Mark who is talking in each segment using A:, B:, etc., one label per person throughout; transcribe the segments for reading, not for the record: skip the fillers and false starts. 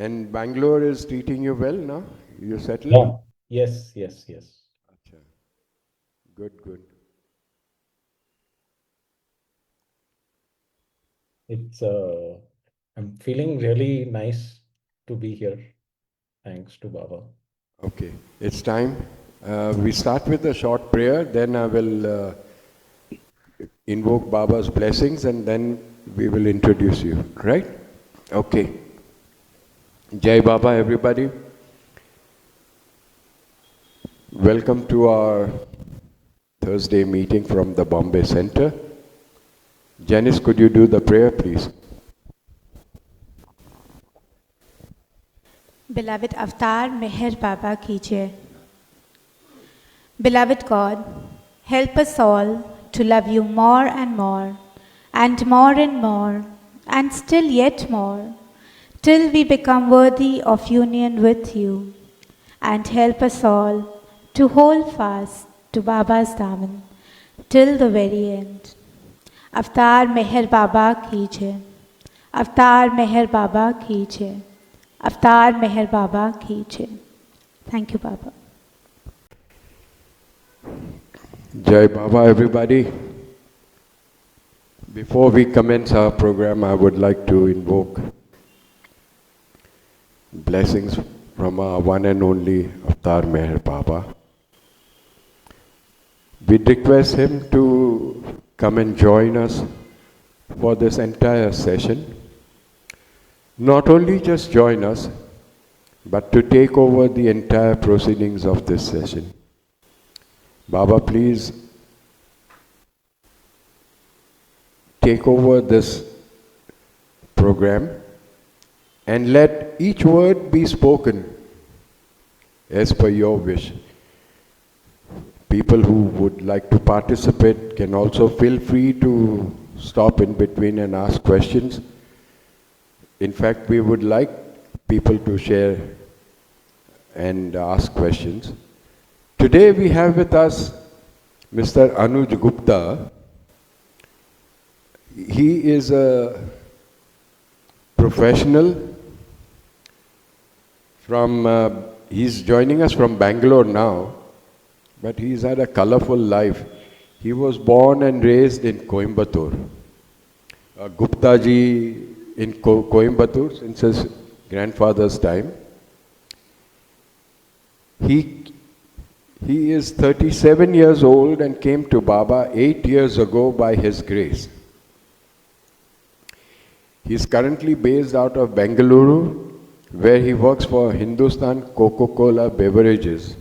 A: And Bangalore is treating you well now? You settled?
B: Yeah. Yes, yes, yes.
A: Acha. Good, good.
B: It's I'm feeling really nice to be here. Thanks to Baba.
A: Okay, it's time. We start with a short prayer, then I will invoke Baba's blessings and then we will introduce you, right? Okay. Jai Baba, everybody. Welcome to our Thursday meeting from the Bombay Center. Janice, could you do the prayer, please?
C: Beloved Avatar Meher Baba ki jai. Beloved God, help us all to love you more and more, and more and more, and still yet more, till we become worthy of union with you. And help us all to hold fast to Baba's Daman till the very end. Avatar Meher Baba ki jai. Avatar Meher Baba ki jai. Avatar Meher Baba ki jai. Thank you, Baba.
A: Jai Baba, everybody. Before we commence our program, I would like to invoke blessings from our one and only Avatar Meher Baba. We request him to come and join us for this entire session. Not only just join us, but to take over the entire proceedings of this session. Baba, please take over this program and let each word be spoken as per your wish. People who would like to participate can also feel free to stop in between and ask questions. In fact, we would like people to share and ask questions. Today we have with us Mr. Anuj Gupta. He is a professional from, he's joining us from Bangalore now, but he's had a colorful life. He was born and raised in Coimbatore. Gupta ji in Coimbatore since his grandfather's time. He is 37 years old and came to Baba 8 years ago by his grace. He is currently based out of Bengaluru, where he works for Hindustan Coca-Cola Beverages.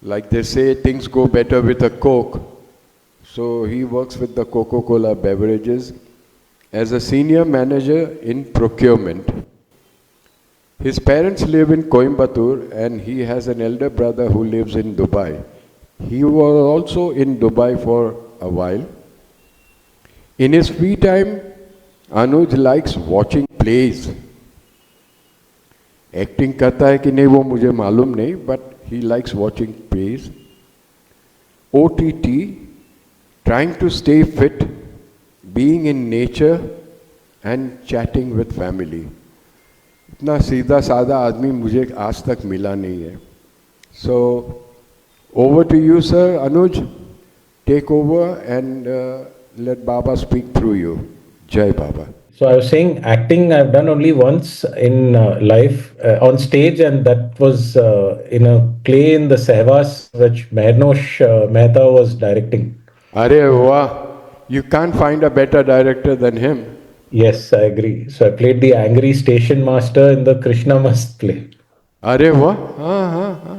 A: Like they say, things go better with a Coke. So he works with the Coca-Cola Beverages as a senior manager in procurement. His parents live in Coimbatore and he has an elder brother who lives in Dubai. He was also in Dubai for a while. In his free time, Anuj likes watching plays. Acting करता है कि नहीं वो मुझे मालूम नहीं, but he likes watching plays. OTT, trying to stay fit, being in nature and chatting with family. इतना सीधा साधा आदमी मुझे आज तक मिला नहीं है. So, over to you, sir. Anuj, take over and let Baba speak through you. Jai Baba.
B: So I was saying acting I've done only once in life on stage, and that was in a play in the Sehwas, which Mehnosh Mehta was directing.
A: Arey wah, you can't find a better director than him.
B: Yes, I agree. So I played the angry station master in the Krishna Mast play.
A: Arey wah, ha.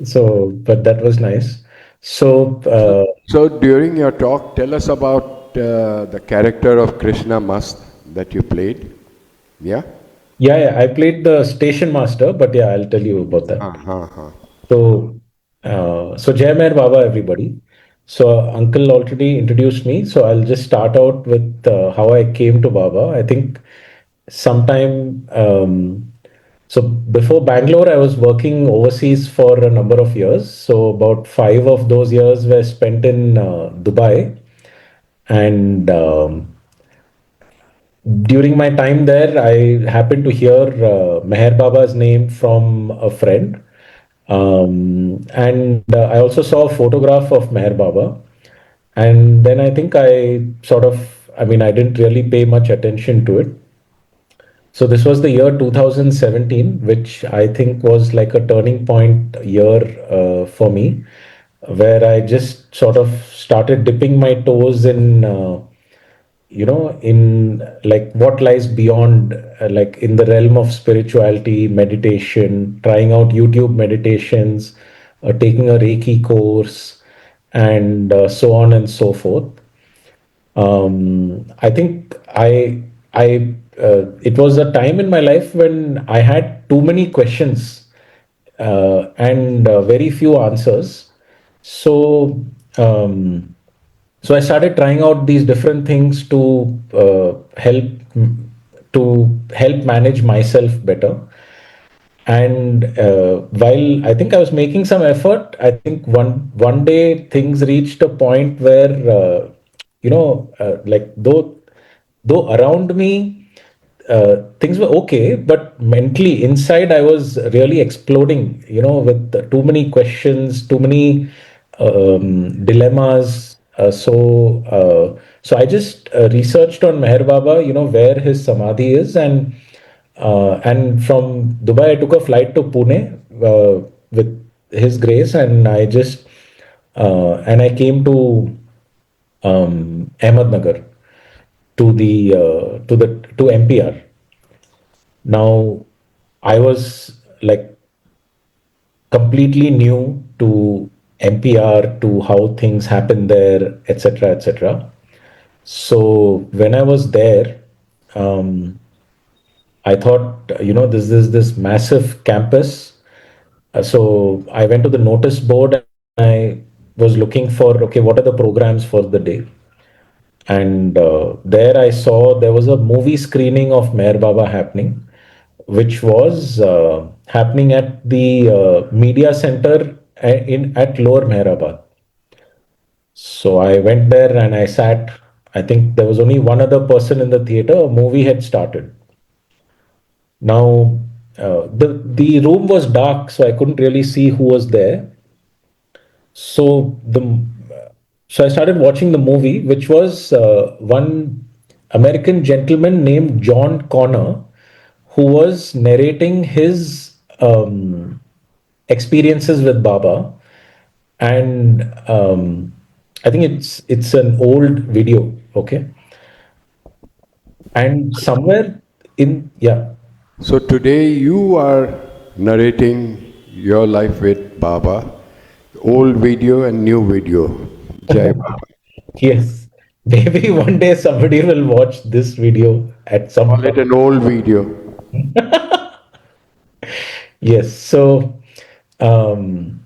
B: So, but that was nice. So,
A: So during your talk, tell us about the character of Krishna Mast that you played. Yeah?
B: yeah, I played the station master, but yeah, I'll tell you about that.
A: Ha.
B: So, so Jai Meher Baba, everybody. So, Uncle already introduced me. So, I'll just start out with how I came to Baba. I think sometime, so before Bangalore, I was working overseas for a number of years. So, about 5 of those years were spent in Dubai. And during my time there, I happened to hear Meher Baba's name from a friend. And I also saw a photograph of Meher Baba. And then I think I mean, I didn't really pay much attention to it. So this was the year 2017, which I think was like a turning point year for me, where I just sort of started dipping my toes in, in like what lies beyond, like in the realm of spirituality, meditation, trying out YouTube meditations, taking a Reiki course, and so on and so forth. I think it was a time in my life when I had too many questions and very few answers. So, so I started trying out these different things to help manage myself better. And while I think I was making some effort, I think one day things reached a point where like though around me things were okay, but mentally inside I was really exploding. With too many questions, too many dilemmas. So I just researched on Meher Baba, where his samadhi is, and from Dubai, I took a flight to Pune with His Grace, and I came to Ahmednagar to MPR. Now, I was like completely new to MPR, to how things happen there, etc., etc. So when I was there, um, I thought, this is this massive campus. So I went to the notice board and I was looking for, okay, what are the programs for the day? And there I saw there was a movie screening of Meher Baba happening, which was happening at the media center at Lower Meherabad. So I went there and I sat. I think there was only one other person in the theater. A movie had started. Now, the room was dark, so I couldn't really see who was there. So the so I started watching the movie, which was one American gentleman named John Connor, who was narrating his experiences with Baba, and I think it's an old video, okay, and somewhere in yeah.
A: So today you are narrating your life with Baba, old video and new video. Jai Baba.
B: Yes, maybe one day somebody will watch this video at some
A: Call it
B: point.
A: an old video.
B: Yes, um,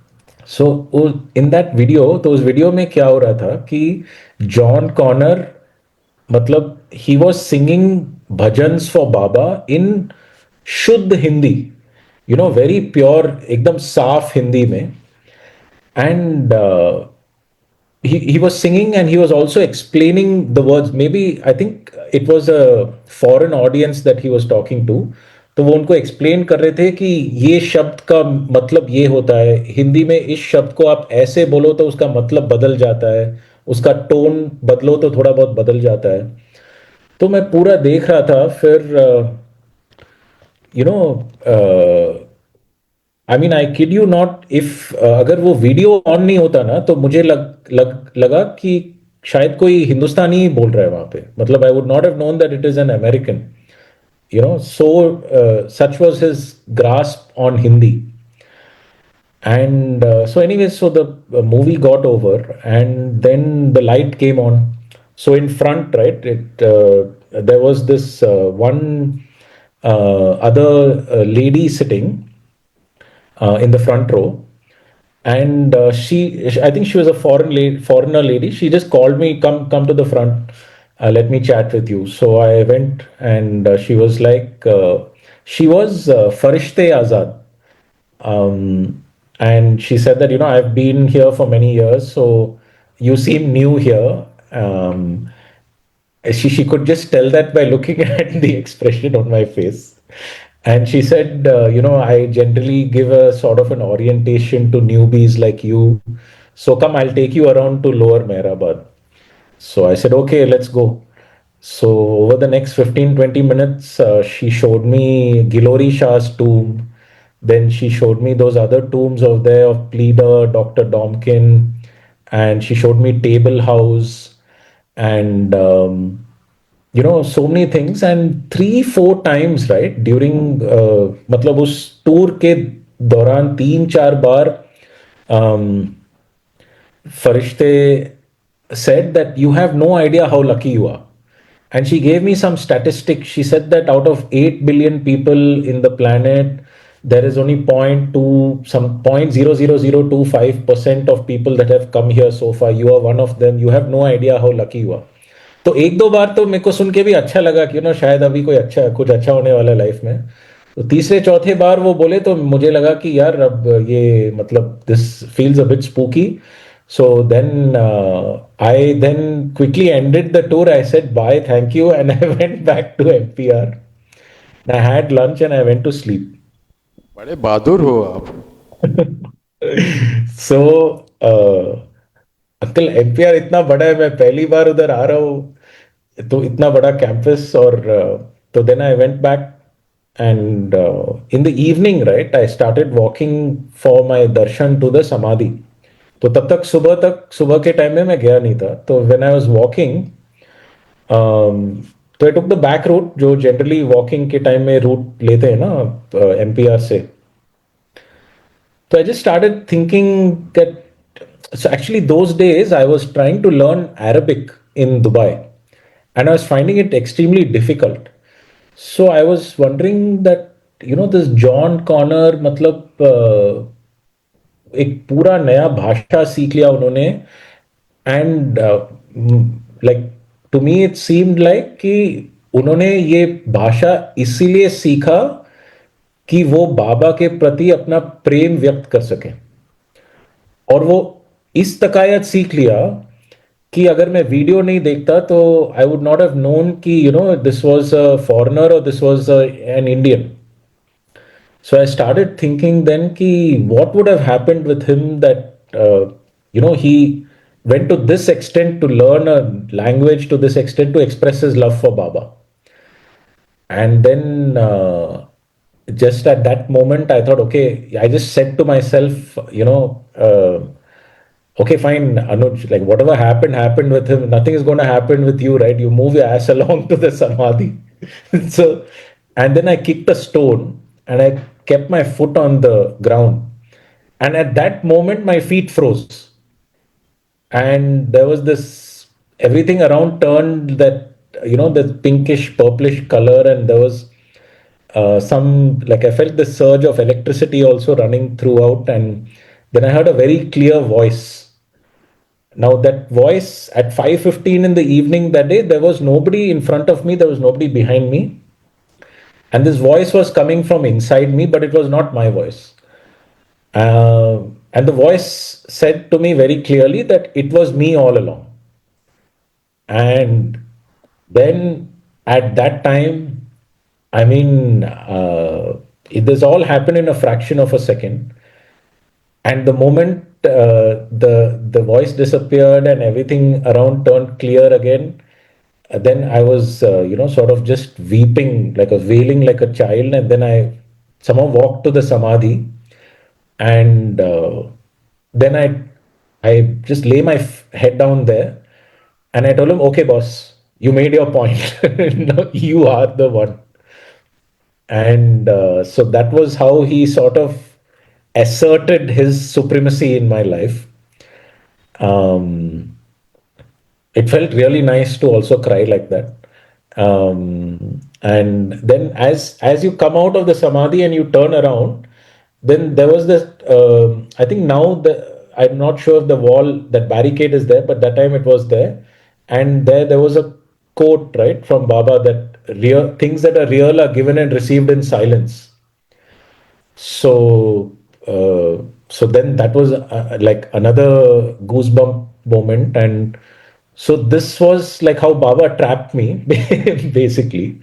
B: in that video, तो उस video में क्या हो रहा था कि John Connor, मतलब he was singing bhajans for Baba in शुद्ध हिंदी, very pure, एकदम साफ हिंदी में. And he was singing and he was also explaining the words. Maybe I think it was a foreign audience that he was talking to. तो वो उनको explain कर रहे थे कि ये शब्द का मतलब ये होता है हिंदी में, इस शब्द को आप ऐसे बोलो तो उसका मतलब बदल जाता है, उसका टोन बदलो तो थोड़ा बहुत बदल जाता है. तो मैं पूरा देख रहा था. फिर you know I mean I kid you not, if अगर वो वीडियो ऑन नहीं होता ना तो मुझे लगा कि शायद कोई हिंदुस्तानी ही बोल रहा है वहां पे. मतलब I would not have known that it is an American. So such was his grasp on Hindi. And so anyway, so the movie got over and then the light came on. So in front, right, there was this one other lady sitting in the front row. And I think she was a foreigner lady. She just called me, come to the front, let me chat with you. So I went, and she was like, she was Farishte Azad. And she said that, I've been here for many years, so you seem new here. She could just tell that by looking at the expression on my face. And she said, I generally give a sort of an orientation to newbies like you. So come, I'll take you around to Lower Mehrabad. So I said, okay, let's go. So over the next 15-20 minutes, she showed me Gilori Shah's tomb. Then she showed me those other tombs of there of Pleader, Dr. Domkin, and she showed me Table House and so many things. And 3-4 times, right, during मतलब उस tour के दौरान 3-4 बार Farishte said that you have no idea how lucky you are. And she gave me some statistics. She said that out of 8 billion people in the planet, there is only some 0.00025% of people that have come here so far. You are one of them. You have no idea how lucky you are. तो एक दो बार तो मेरे को सुन के भी अच्छा लगा कि शायद अभी कुछ अच्छा होने वाला है लाइफ में. तो तीसरे चौथे बार वो बोले तो मुझे लगा कि यार अब ये मतलब this feels a bit spooky. So then I then quickly ended the tour. I said bye, thank you, and I went back to NPR. And I had lunch and I went to sleep.
A: बड़े बहादुर हो आप.
B: So uncle NPR इतना बड़ा है, मैं पहली बार उधर आ रहा हूँ, तो इतना बड़ा कैंपस. और तो then I went back and in the evening, right, I started walking for my darshan to the samadhi. तो तब तक सुबह के टाइम में मैं गया नहीं था. तो व्हेन आई वाज वॉकिंग, तो आई टुक द बैक रूट, जो जनरली वॉकिंग के टाइम में रूट लेते हैं ना एमपीआर से. तो I just started thinking that, so actually those days I was trying to learn Arabic in Dubai and I was finding it extremely difficult. So I was wondering that this John Connor, मतलब एक पूरा नया भाषा सीख लिया उन्होंने. And like to me it seemed like कि उन्होंने ये भाषा इसीलिए सीखा कि वो बाबा के प्रति अपना प्रेम व्यक्त कर सके. और वो इस तकायत सीख लिया कि अगर मैं वीडियो नहीं देखता तो I would not have known कि दिस वाज अ फॉरेनर और this was an Indian. So I started thinking then ki what would have happened with him that he went to this extent to learn a language, to this extent to express his love for Baba. And then just at that moment I thought, okay, I just said to myself, okay, fine, Anuj, like whatever happened with him, nothing is going to happen with you, right? You move your ass along to the samadhi. So, and then I kicked a stone and I kept my foot on the ground. And at that moment, my feet froze. And there was this, everything around turned that, the pinkish, purplish color. And there was like I felt the surge of electricity also running throughout. And then I heard a very clear voice. Now that voice at 5:15 in the evening that day, there was nobody in front of me, there was nobody behind me. And this voice was coming from inside me, but it was not my voice. And the voice said to me very clearly that it was me all along. And then at that time, I mean, this all happened in a fraction of a second. And the moment the voice disappeared and everything around turned clear again, then I was, sort of just weeping, like a wailing like a child. And then I somehow walked to the samadhi, and then I just lay my head down there, and I told him, "Okay, boss, you made your point. No, you are the one." And so that was how he sort of asserted his supremacy in my life. It felt really nice to also cry like that. And then as you come out of the samadhi and you turn around, then there was this, I think now I'm not sure if the wall, that barricade is there, but that time it was there. And there was a quote, right, from Baba, that real things that are real are given and received in silence. So so then that was like another goosebump moment. And So this was like how Baba trapped me, basically.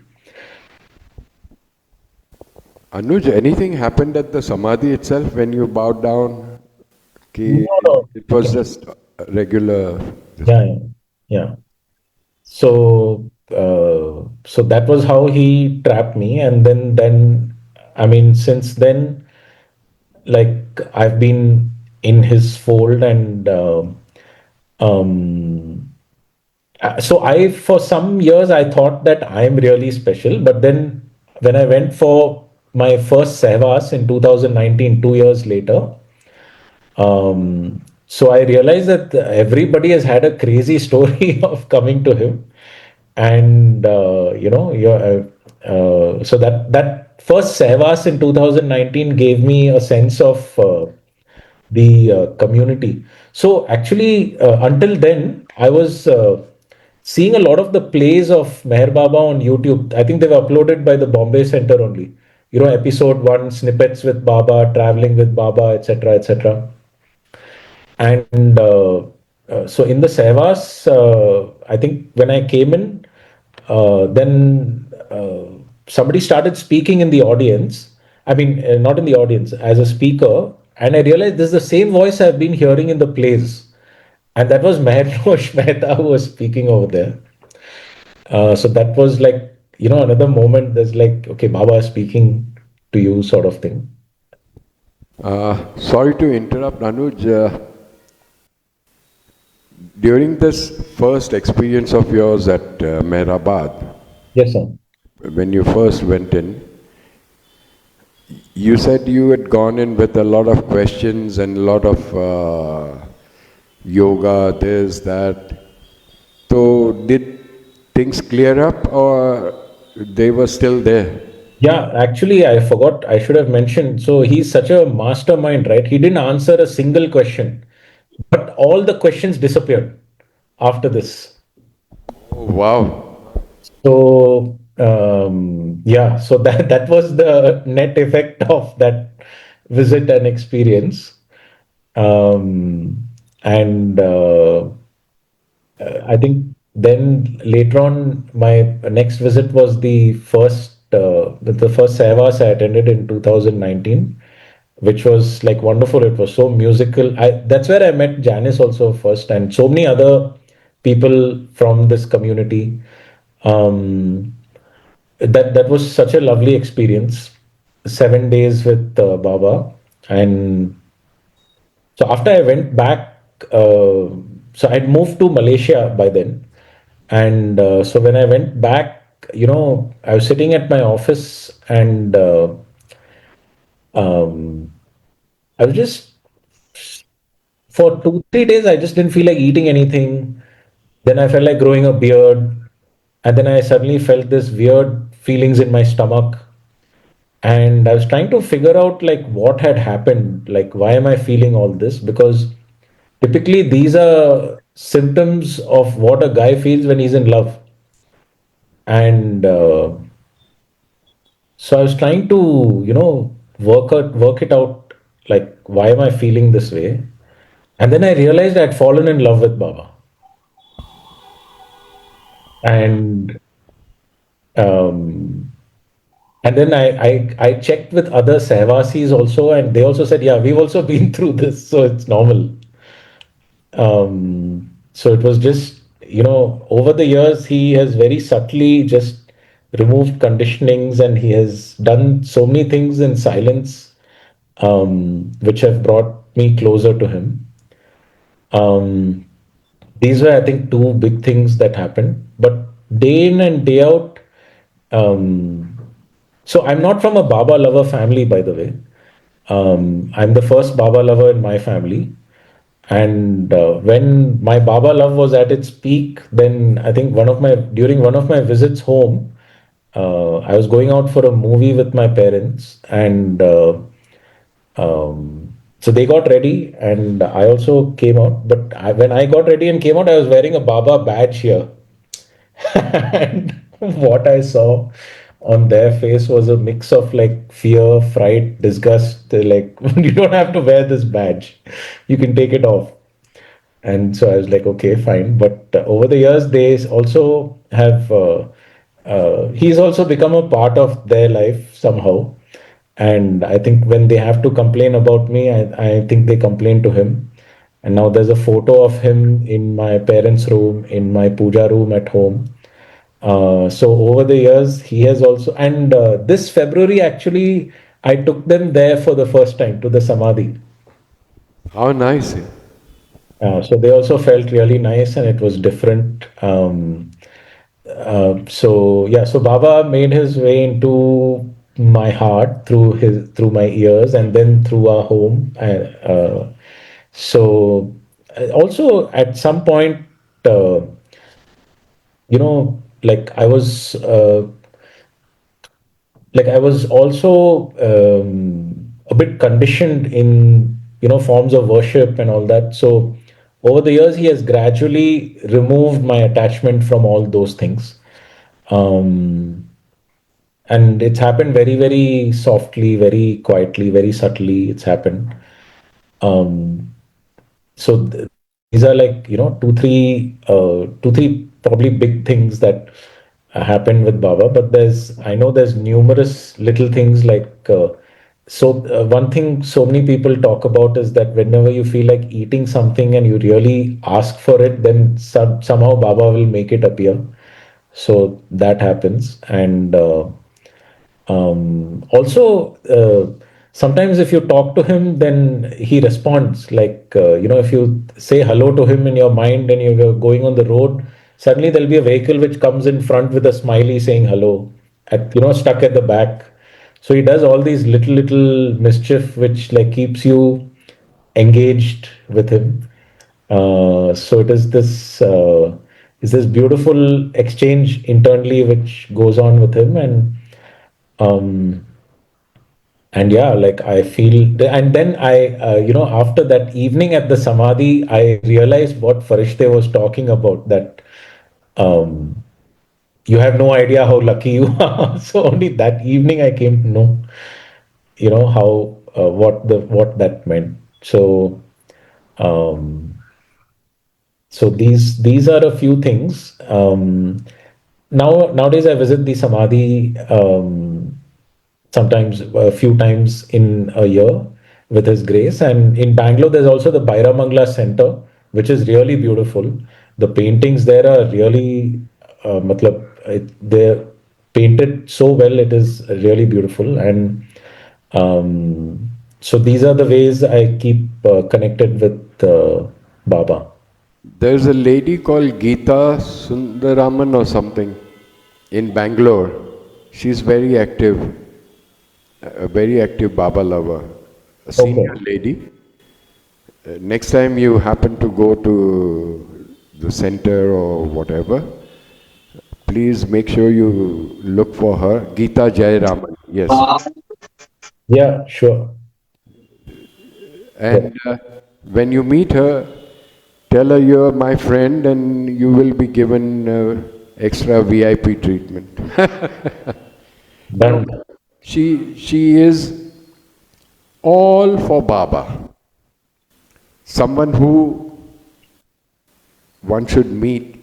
A: Anuj, anything happened at the Samadhi itself when you bowed down? Ki
B: No, no.
A: it was just regular.
B: Yeah, yeah, yeah. So that was how he trapped me, and then I mean, since then, like I've been in his fold, and um, so I for some years I thought that I'm really special, but then when I went for my first Sehvas in 2019, 2 years later, so I realized that everybody has had a crazy story of coming to him, and so that first Sehvas in 2019 gave me a sense of the community. So actually, until then, I was seeing a lot of the plays of Meher Baba on YouTube. I think they were uploaded by the Bombay Center only. Episode one, snippets with Baba, traveling with Baba, etc., etc. And so in the Sehvas, I think when I came in, then somebody started speaking in the audience. I mean, not in the audience, as a speaker. And I realized this is the same voice I've been hearing in the plays. And that was Mahesh Mehta who was speaking over there. So that was like, another moment that's like, okay, Baba is speaking to you, sort of thing.
A: Sorry to interrupt, Anuj. During this first experience of yours at Mehrabad,
B: Yes, sir.
A: when you first went in, you said you had gone in with a lot of questions and a lot of yoga, this, that. So, did things clear up or they were still there?
B: Yeah, actually, I forgot. I should have mentioned. So he's such a mastermind, right? He didn't answer a single question, but all the questions disappeared after this.
A: Oh, wow.
B: So yeah, so that was the net effect of that visit and experience. And I think then later on, my next visit was the first Sehvas I attended in 2019, which was like wonderful. It was so musical. That's where I met Janice also first, and so many other people from this community. Um, that was such a lovely experience. 7 days with Baba, and so after I went back, so I'd moved to Malaysia by then, and so when I went back, I was sitting at my office, and um, I was just for 2 3 days I just didn't feel like eating anything. Then I felt like growing a beard, and then I suddenly felt this weird feelings in my stomach, and I was trying to figure out like what had happened, like why am I feeling all this? Because typically these are symptoms of what a guy feels when he's in love. And so I was trying to, work it out, like why am I feeling this way? And then I realized I'd fallen in love with Baba. And um, and then I checked with other Sehvasis also, and they also said, yeah, we've also been through this, so it's normal. So it was just, over the years, he has very subtly just removed conditionings, and he has done so many things in silence, which have brought me closer to him. Um, these were, I think, two big things that happened. But day in and day out, um, so I'm not from a Baba lover family, by the way. I'm the first Baba lover in my family. And when my Baba love was at its peak, then I think during one of my visits home, I was going out for a movie with my parents, and so they got ready, and I also came out. But when I got ready and came out, I was wearing a Baba badge here. And what I saw on their face was a mix of like fear, fright, disgust. They're like, you don't have to wear this badge, you can take it off. And so I was like, okay, fine. But over the years, they also have, he's also become a part of their life somehow. And I think when they have to complain about me, I think they complain to him. And now there's a photo of him in my parents' room, in my puja room at home. So over the years, he has also, and this February actually, I took them there for the first time to the Samadhi.
A: How nice.
B: So they also felt really nice and it was different. So yeah, so Baba made his way into my heart through my ears and then through our home. So also at some point, uh, like I was also a bit conditioned in forms of worship and all that. So over the years, he has gradually removed my attachment from all those things, um, and it's happened very, very softly, very quietly, very subtly. It's happened. Um, so these are like two three probably big things that happened with Baba. But I know there's numerous little things like one thing so many people talk about is that whenever you feel like eating something and you really ask for it, then somehow Baba will make it appear. So that happens. And also, sometimes if you talk to him, then he responds. Like, if you say hello to him in your mind and you're going on the road, suddenly there'll be a vehicle which comes in front with a smiley saying hello, stuck at the back. So he does all these little mischief which like keeps you engaged with him. So it is this beautiful exchange internally which goes on with him, um, and yeah, like I feel, and then after that evening at the Samadhi, I realized what Farishte was talking about. That um, you have no idea how lucky you are. So only that evening I came to know, how what that meant. Um, so these are a few things. Nowadays I visit the Samadhi. Sometimes a few times in a year with his grace. And in Bangalore, there's also the Bairamangla Center, which is really beautiful. The paintings there are really, they're painted so well. It is really beautiful. And so these are the ways I keep connected with Baba.
A: There's a lady called Geeta Sundaraman or something in Bangalore. She's a very active Baba lover, a senior
B: Okay.
A: lady. Next time you happen to go to the center or whatever, please make sure you look for her. Geeta Jayaraman, yes.
B: Yeah, sure. Yeah.
A: And when you meet her, tell her you're my friend and you will be given extra VIP treatment. You know,
B: Done.
A: she is all for Baba. Someone who one should meet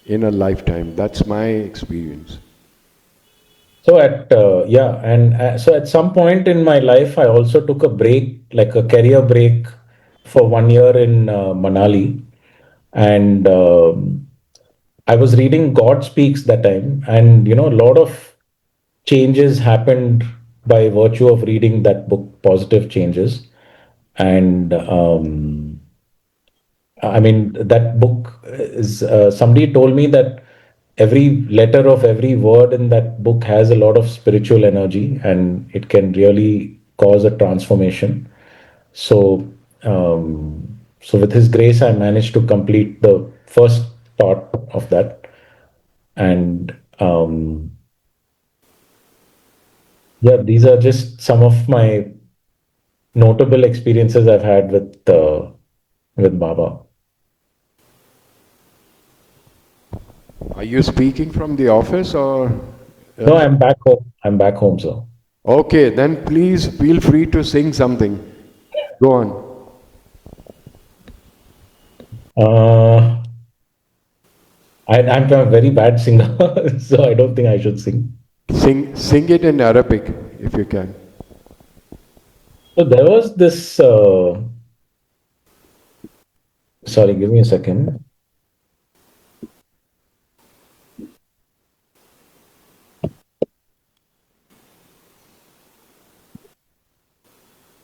A: in a lifetime. That's my experience.
B: So so at some point in my life, I also took a break, like a career break, for 1 year in Manali, and I was reading God Speaks that time, and a lot of changes happened by virtue of reading that book, positive changes, and I mean, that book is, somebody told me that every letter of every word in that book has a lot of spiritual energy and it can really cause a transformation. So with his grace, I managed to complete the first part of that. And yeah, these are just some of my notable experiences I've had with Baba.
A: Are you speaking from the office or?
B: No,
A: Uh,
B: I'm back home. I'm back home, sir.
A: okay, then please feel free to sing something. Go on.
B: Uh, I'm a very bad singer, so I don't think I should sing.
A: Sing it in Arabic if you can.
B: So there was this. Sorry, give me a second.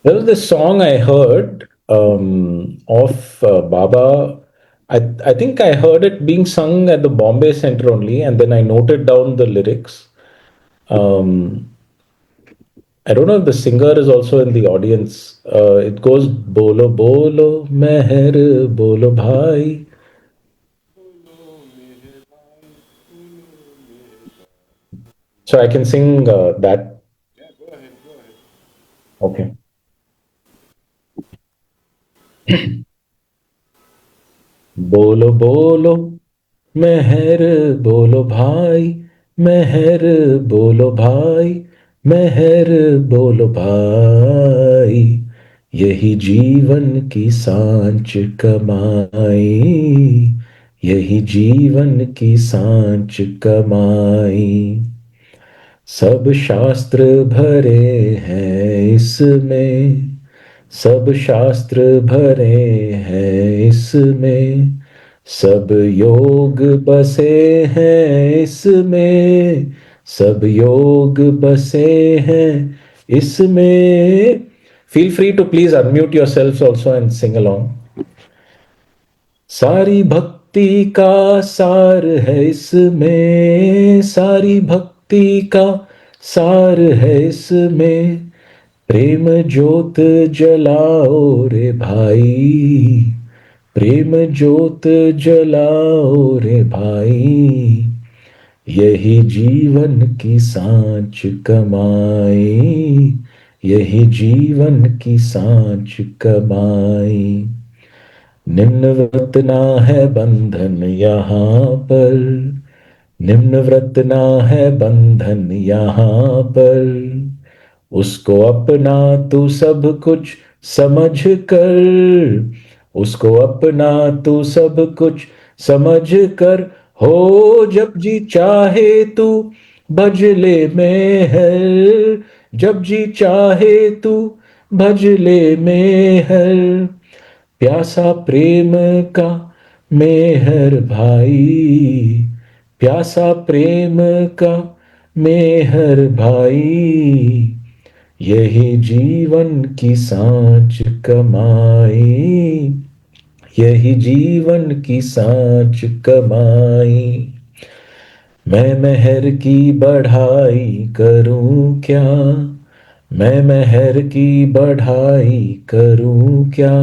B: There was this song I heard of Baba. I think I heard it being sung at the Bombay Center only, and then I noted down the lyrics. Um, I don't know if the singer is also in the audience. It goes Bolo Bolo Meher Bolo Bhai. So I can sing that. Okay. बोलो बोलो मेहर बोलो भाई मेहर बोलो भाई मेहर बोलो भाई यही जीवन की सांच कमाई यही जीवन की सांच कमाई सब शास्त्र भरे हैं इसमें सब शास्त्र भरे हैं इसमें सब योग बसे हैं इसमें सब योग बसे हैं इसमें feel free to please unmute yourselves also and sing along सारी भक्ति का सार है इसमें सारी भक्ति का सार है इसमें प्रेम ज्योत जलाओ रे भाई प्रेम ज्योत जलाओ रे भाई यही जीवन की सांच कमाई यही जीवन की सांच कमाई निम्नव्रत ना है बंधन यहाँ पर निम्नव्रत ना है बंधन यहाँ पर उसको अपना तू सब कुछ समझ कर उसको अपना तू सब कुछ समझ कर हो जब जी चाहे तू भजले में है जब जी चाहे तू भजले में है प्यासा प्रेम का मेहर भाई प्यासा प्रेम का मेहर भाई यही जीवन की सांच कमाई यही जीवन की सांच कमाई मैं मेहर की बढ़ाई करूं क्या मैं मेहर की बढ़ाई करूं क्या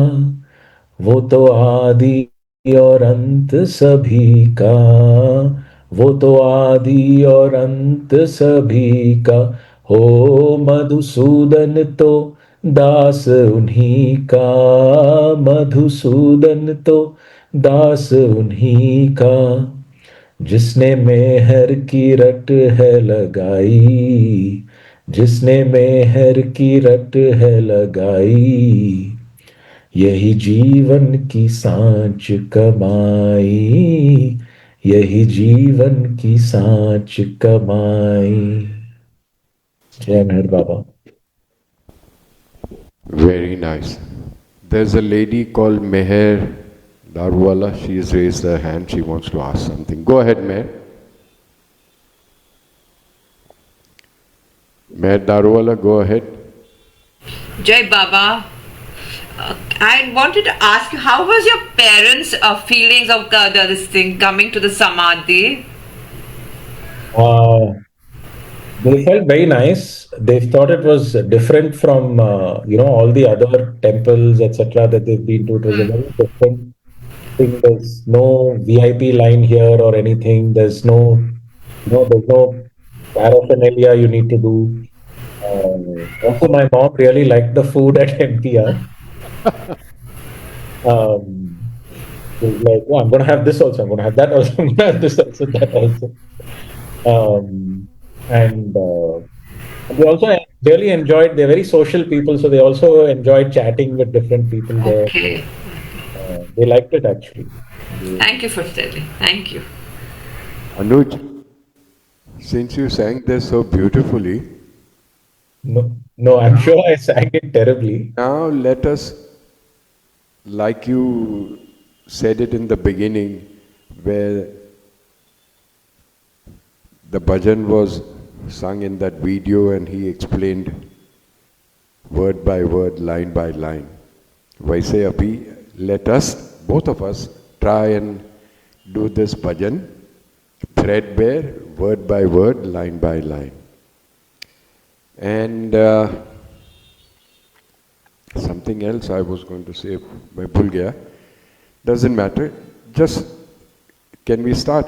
B: वो तो आदि और अंत सभी का वो तो आदि और अंत सभी का हो मधुसूदन तो दास उन्हीं का मधुसूदन तो दास उन्हीं का जिसने मेहर की रट है लगाई जिसने मेहर की रट है लगाई यही जीवन की सांच कमाई यही जीवन की सांच कमाई जय मेहर बाबा
A: Very nice. There's a lady called Meher Darwala. She's raised her hand. She wants to ask something. Go ahead, Meher. Meher Darwala, go ahead.
D: Jai Baba. I wanted to ask you, how was your parents' feelings of this thing coming to the Samadhi?
B: They felt very nice. They thought it was different from all the other temples, etc., that they've been to. It was a very different thing. There's no VIP line here or anything. There's no paraphernalia you need to do. Also, my mom really liked the food at MPR. She was like, "Oh, I'm going to have this also. I'm going to have that also. I'm going to have this also, that also." And they also really enjoyed. They're very social people, so they also enjoyed chatting with different people there.
D: Okay.
B: They liked it actually.
D: Thank you for telling. Thank you.
A: Anuj, since you sang this so beautifully,
B: No, no, I'm sure I sang it terribly.
A: now let us, like you said it in the beginning, where the bhajan was sung in that video and he explained word by word, line by line. वैसे अभी let us, both of us, try and do this bhajan, threadbare, word by word, line by line. And something else I was going to say, मैं भूल गया. Doesn't matter. Just, can we start?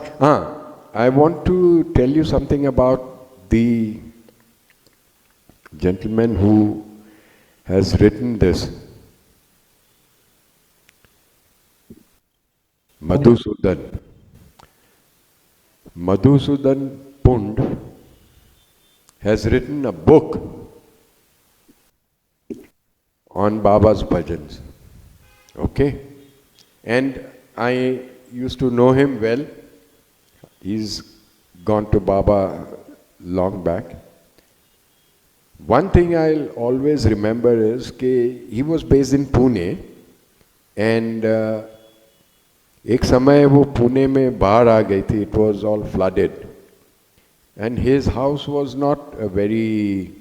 A: I want to tell you something about the gentleman who has written this, Madhusudan. Madhusudan Pund has written a book on Baba's bhajans. Okay? And I used to know him well. He's gone to Baba long back. One thing I'll always remember is that he was based in Pune, and एक समय वो पुणे में बाढ़ आ गई थी. It was all flooded, and his house was not a very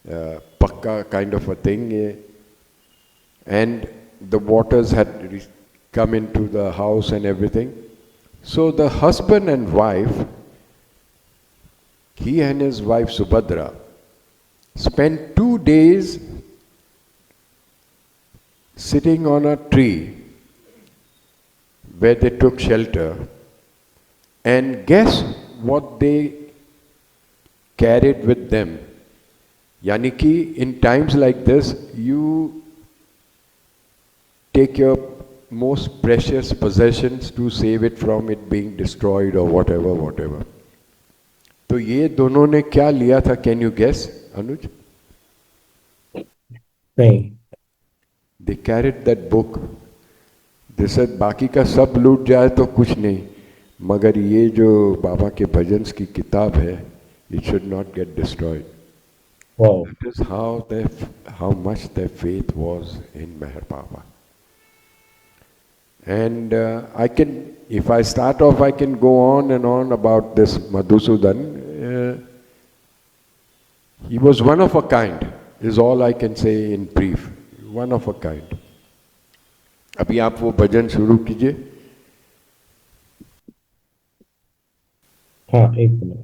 A: pakka kind of a thing, and the waters had come into the house and everything. So the husband and wife, he and his wife Subhadra, spent 2 days sitting on a tree where they took shelter, and guess what they carried with them? Yani ki in times like this, you take your most precious possessions to save it from it being destroyed or whatever. तो ये दोनों ने क्या लिया था? Can you guess, Anuj?
B: नहीं.
A: They carried that book. They said बाकी का सब लूट जाए तो कुछ नहीं, मगर ये जो बाबा के भजन्स की किताब है, it should not get destroyed.
B: Wow.
A: That is how much their faith was in Meher Baba. And if I start off, I can go on and on about this Madhusudan. He was one of a kind, is all I can say in brief. One of a kind. अभी आप वो भजन शुरू कीजिए.
B: हाँ, एक minute.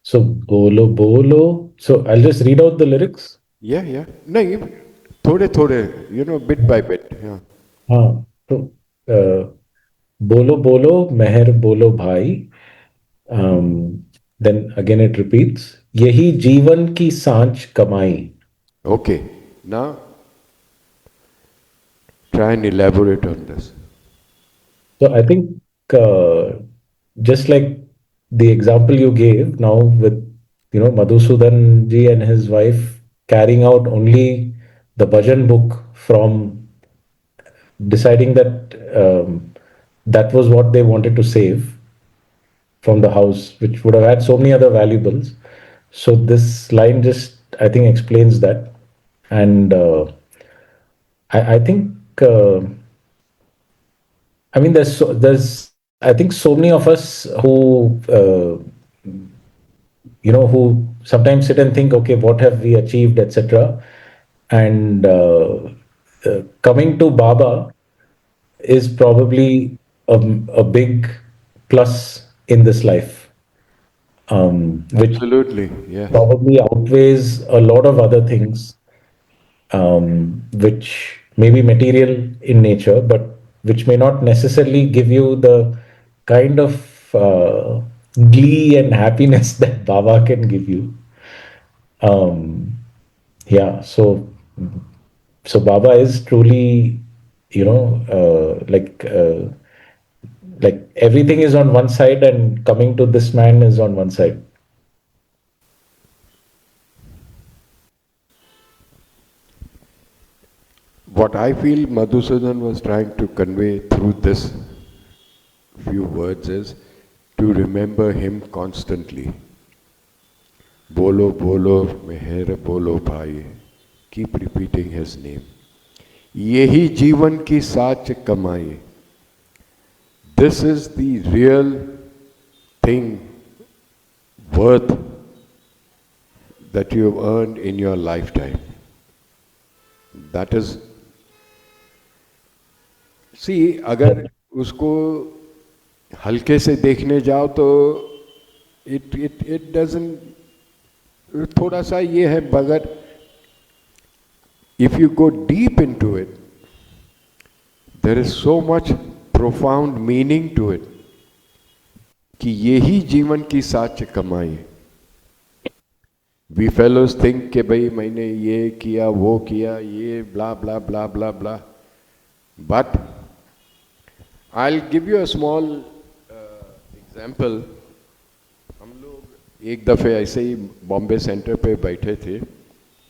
B: So, bolo bolo. So, I'll just read out the lyrics.
A: Yeah. नहीं, थोड़े, bit by bit. Yeah.
B: हाँ, तो बोलो बोलो मेहर बोलो भाई. Then again it repeats, यही जीवन की सांझ कमाई.
A: Okay. Now, try and elaborate on this.
B: So I think just like the example you gave now with Madhusudan ji and his wife carrying out only the bhajan book from deciding that that was what they wanted to save from the house, which would have had so many other valuables. So this line just, I think, explains that. And I think, I mean, there's, I think, so many of us who, who sometimes sit and think, okay, what have we achieved, etc. And coming to Baba is probably a big plus in this life, which
A: Absolutely, yeah.
B: probably outweighs a lot of other things, which may be material in nature, but which may not necessarily give you the kind of glee and happiness that Baba can give you. Yeah, so Baba is truly, like Like everything is on one side, and coming to this man is on one side.
A: What I feel Madhusudan was trying to convey through this few words is to remember him constantly. Bolo, bolo, meher, bolo, bhai. Keep repeating his name. यही जीवन की साच कमाई. This is the real thing, worth that you have earned in your lifetime. That is, see, अगर उसको हल्के से देखने जाओ तो it doesn't, थोड़ा सा ये है, मगर if you go deep into it, there is so much profound meaning to it कि यही जीवन की साच कमाई. We fellows think कि भाई मैंने ये किया वो किया ये blah blah blah blah blah, but I'll give you a small example. हम लोग एक दफ़े ऐसे ही बॉम्बे सेंटर पे बैठे थे,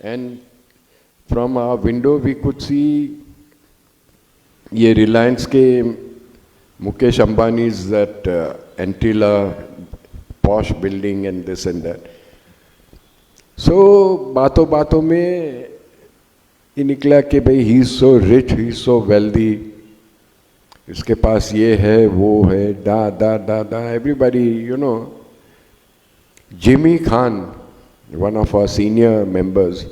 A: and from our window we could see ये रिलायंस के Mukesh अंबानी's that Antilla posh building and this and that. So बातों बातों में ये निकला कि भाई he is so rich, he is so wealthy, इसके पास ये है वो है, da da da da, everybody, you know. Jimmy Khan, one of our senior members,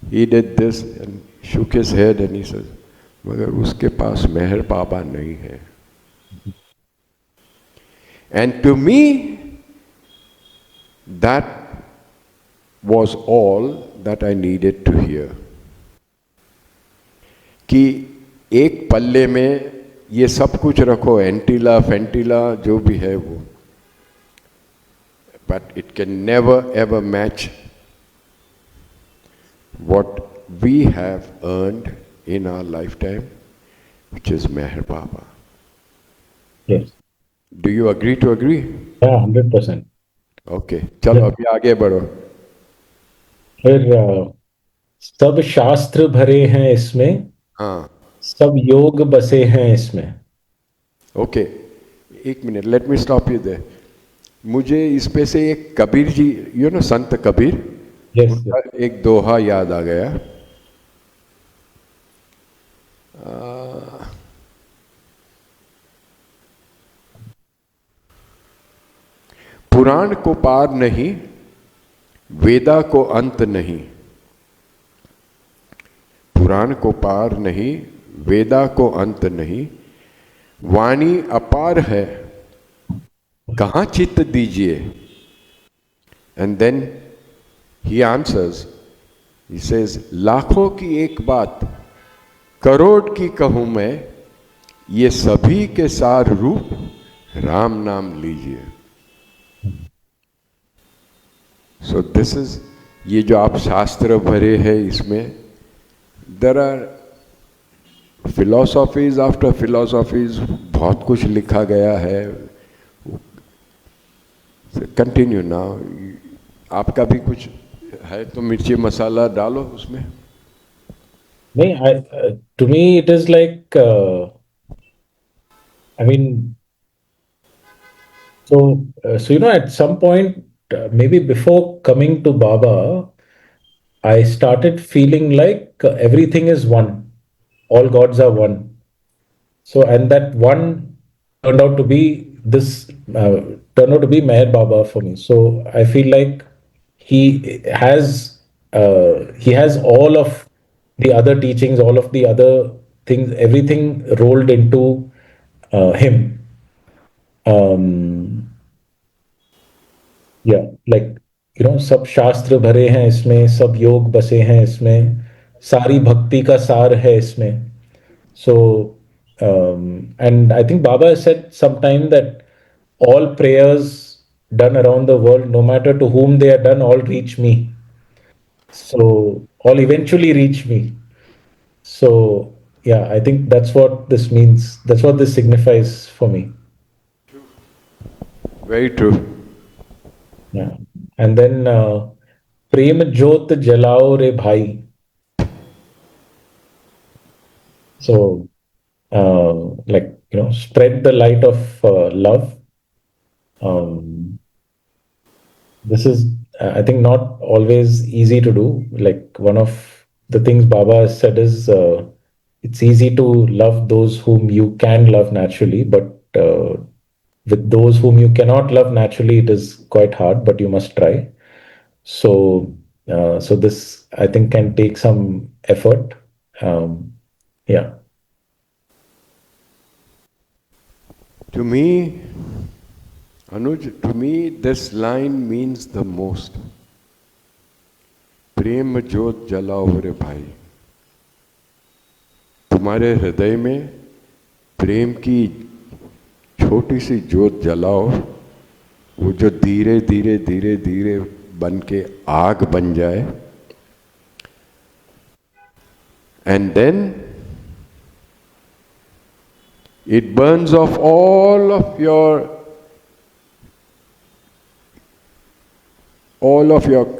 A: he did this and shook his head and he says, मगर उसके पास मेहर बाबा नहीं है. And to me, that was all that I needed to hear. कि एक पल्ले में ये सब कुछ रखो, एंटीला फेंटीला जो भी है वो, but it can never ever match what we have earned in our lifetime, which is Meher Baba.
B: Yes.
A: Do you agree to agree?
B: Yeah, 100%.
A: Okay, चलो अभी आगे बढ़ो.
B: फिर सब शास्त्र भरे हैं इसमें,
A: हाँ,
B: सब योग बसे हैं इसमें.
A: ओके, एक मिनट, let me stop you there. मुझे इस पे से एक Kabir ji, you know Sant Kabir,
B: Yes.
A: उनका एक दोहा याद आ गया. पुराण को पार नहीं, वेदा को अंत नहीं. पुराण को पार नहीं, वेदा को अंत नहीं, वाणी अपार है, कहाँ चित्त दीजिए. And then he answers, he says, लाखों की एक बात करोड़ की कहूं मैं, ये सभी के सार रूप राम नाम लीजिए. सो दिस इज, ये जो आप शास्त्र भरे हैं इसमें there are philosophies after philosophies, बहुत कुछ लिखा गया है. Continue now. आपका भी कुछ है तो मिर्ची मसाला डालो उसमें.
B: नहीं, to me it is like, I mean, so you know, at some point, maybe before coming to Baba, I started feeling like everything is one, all gods are one. So, and that one turned out to be this, turned out to be Meher Baba for me. So I feel like he has all of the other teachings, all of the other things, everything rolled into him. या like, you know, सब शास्त्र भरे हैं इसमें, सब योग बसे हैं इसमें, सारी भक्ति का सार है इसमें. So and I think Baba said sometime that all prayers done around the world, no matter to whom they are done, all reach me. So all eventually reach me. So yeah, I think that's what this means. That's what this signifies for me.
A: Very true.
B: Yeah. And then Prem Jyot Jalao Re Bhai. So, like, spread the light of love. Um, this is, I think, not always easy to do. Like, one of the things Baba has said is it's easy to love those whom you can love naturally, but with those whom you cannot love naturally, it is quite hard, but you must try. So, so this I think can take some effort. Um, yeah,
A: To me, Anuj, to me, this line means the most. प्रेम ज्योत जलाओ रे भाई, तुम्हारे हृदय में प्रेम की छोटी सी ज्योत जलाओ, वो जो धीरे धीरे धीरे धीरे बन के आग बन जाए, and then it burns off all of your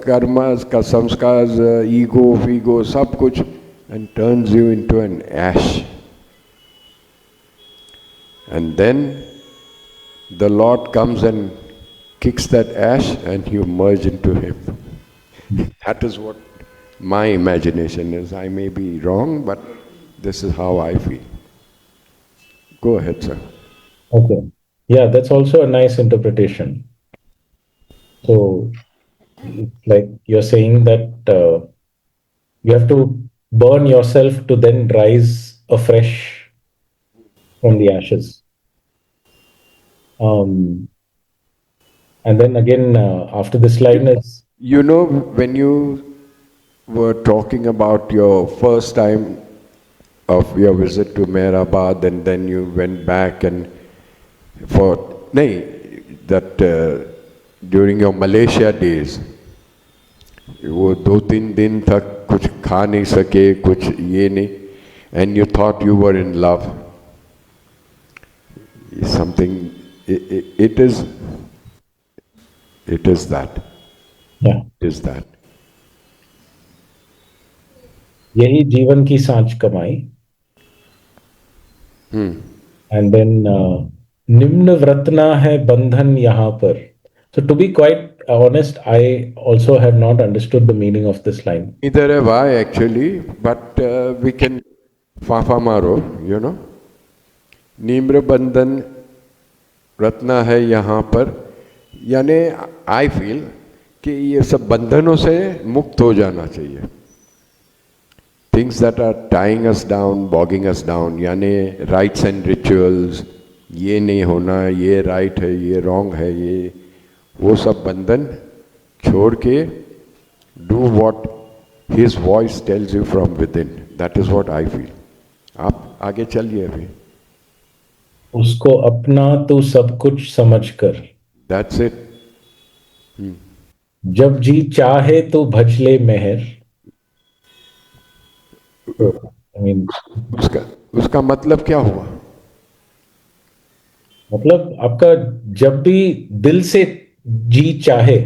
A: karmas, samskars, ego, sab kuch, and turns you into an ash. And then the Lord comes and kicks that ash and you merge into Him. That is what my imagination is. I may be wrong, but this is how I feel. Go ahead, sir.
B: okay. Yeah, that's also a nice interpretation. So, like you're saying that you have to burn yourself to then rise afresh from the ashes. And then again, after this line is,
A: You know, when you were talking about your first time of your visit to Mehrabad and then you went back and during your Malaysia days, वो 2-3 दिन तक कुछ खा नहीं सके, कुछ ये नहीं, and you thought you were in love. Something, it is that.
B: yeah,
A: It is that.
B: यही जीवन की सांच कमाई. And then निम्न व्रतना है बंधन यहाँ पर. So to be quite honest, I also have not understood the meaning of this line.
A: Neither have I actually, but we can fafa maro, you know. निम्र बंधन रत्ना है यहाँ पर, यानी आई फील कि ये सब बंधनों से मुक्त हो जाना चाहिए. Things that are tying us down, bogging us down, यानी rites and rituals, ये नहीं होना, ये right है, ये wrong है, ये वो सब बंधन छोड़ के do what his voice tells you from within. That is what I feel. आप आगे चलिए अभी.
B: उसको अपना तो सब कुछ समझ कर.
A: That's it.
B: जब जी चाहे तो भज ले मेहर. I mean,
A: उसका मतलब क्या हुआ?
B: मतलब आपका जब भी दिल से जी चाहे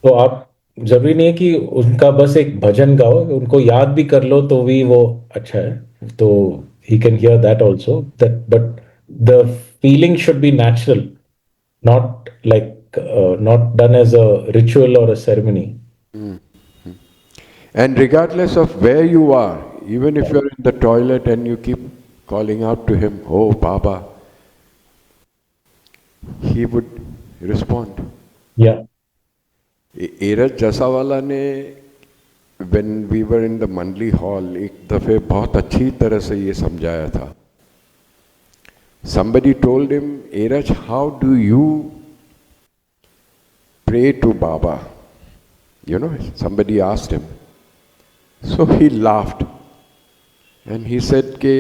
B: तो आप जरूरी नहीं है कि उनका बस एक भजन गाओ, उनको याद भी कर लो तो भी वो अच्छा है. तो he can hear that also, that but the feeling should be natural, not like not done as a ritual or a ceremony.
A: And regardless of where you are, even if you're in the toilet and you keep calling out to him, "Oh Baba," he would respond.
B: Yeah.
A: एरज जसावाला ने when we were in the Mandli hall एक दफे बहुत अच्छी तरह से ये समझाया था. Somebody told him, "Eraj, how do you pray to Baba?" You know, somebody asked him. So he laughed and he said, "Ke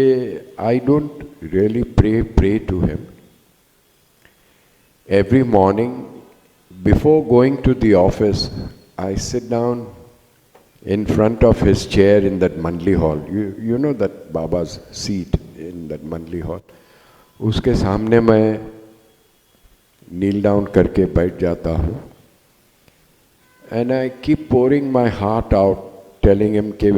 A: I don't really pray to him. Every morning before going to the office, I sit down in front of his chair in that Mandli hall. You know that Baba's seat in that Mandli hall. उसके सामने मैं kneel down करके बैठ जाता हूँ. And I keep pouring my heart out, telling him कि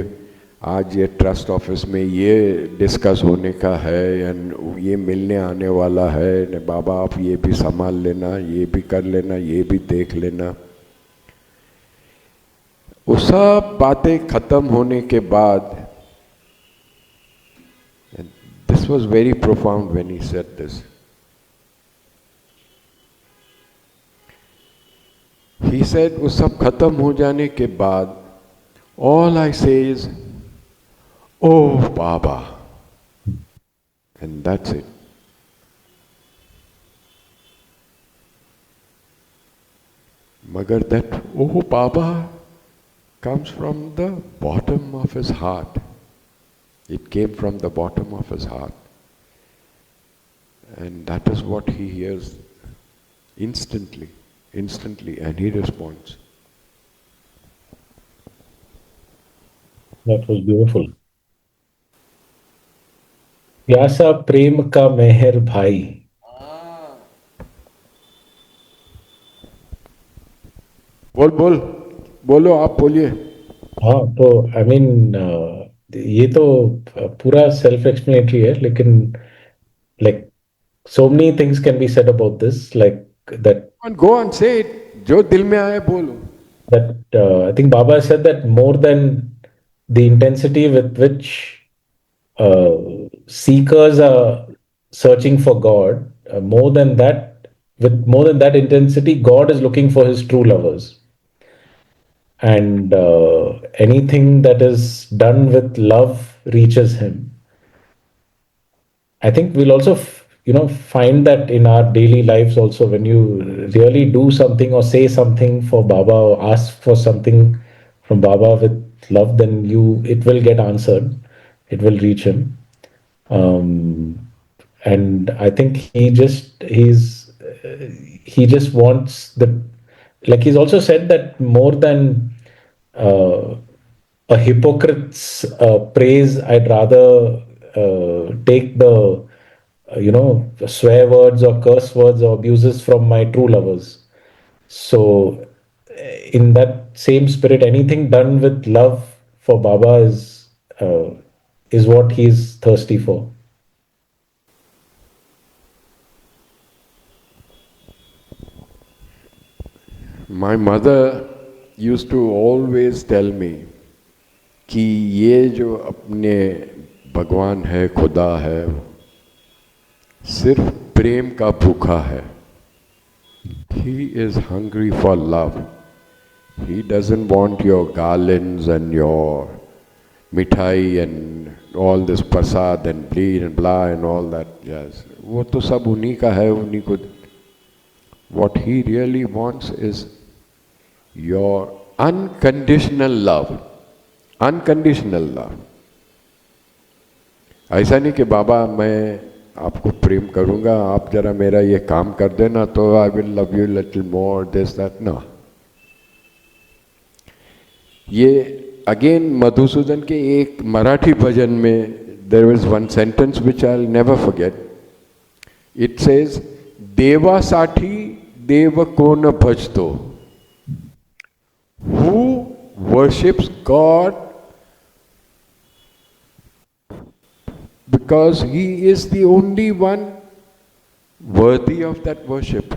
A: आज ये ट्रस्ट ऑफिस में ये डिस्कस होने का है एंड ये मिलने आने वाला है ने बाबा आप ये भी संभाल लेना, ये भी कर लेना, ये भी देख लेना. वो सब बातें खत्म होने के बाद, this was very profound when he said this. He said वो सब खत्म हो जाने के बाद all I say is, oh Baba, and that's it. Magar that oh Baba comes from the bottom of his heart. It came from the bottom of his heart. And that is what he hears instantly, and he responds.
B: That was beautiful. प्यासा प्रेम का मेहर भाई.
A: बोलो आप बोलिए.
B: हाँ तो I mean ये तो पूरा सेल्फ एक्सप्लेनेटरी है, लेकिन like so many things can be said about this, like that.
A: Go on, say it. जो दिल में आए बोलो.
B: That I think Baba said that more than the intensity with which seekers are searching for God, more than that intensity, God is looking for his true lovers. And anything that is done with love reaches him. I think we'll also, find that in our daily lives also, when you really do something or say something for Baba or ask for something from Baba with love, then it will get answered. It will reach him. And I think he just wants like he's also said that more than a hypocrite's praise, I'd rather take the swear words or curse words or abuses from my true lovers. So in that same spirit, anything done with love for Baba is what he's thirsty for.
A: My mother used to always tell me कि ये जो अपने भगवान है, खुदा है, सिर्फ प्रेम का भूखा है. He is hungry for love. He doesn't want your garlands and your mithai and all this prasad and bleed and blah and all that jazz. वो तो सब उन्हीं का है, उन्हीं को. What he really wants is your unconditional love. Unconditional love. ऐसा नहीं कि बाबा मैं आपको प्रेम करूंगा, आप जरा मेरा ये काम कर देना तो I will love you little more, this that. ना, ये अगेन मधुसूदन के एक मराठी भजन में there is one sentence which I will never forget. It says देवासाठी देव कोण भजतो. Who worships God because he is the only one worthy of that worship.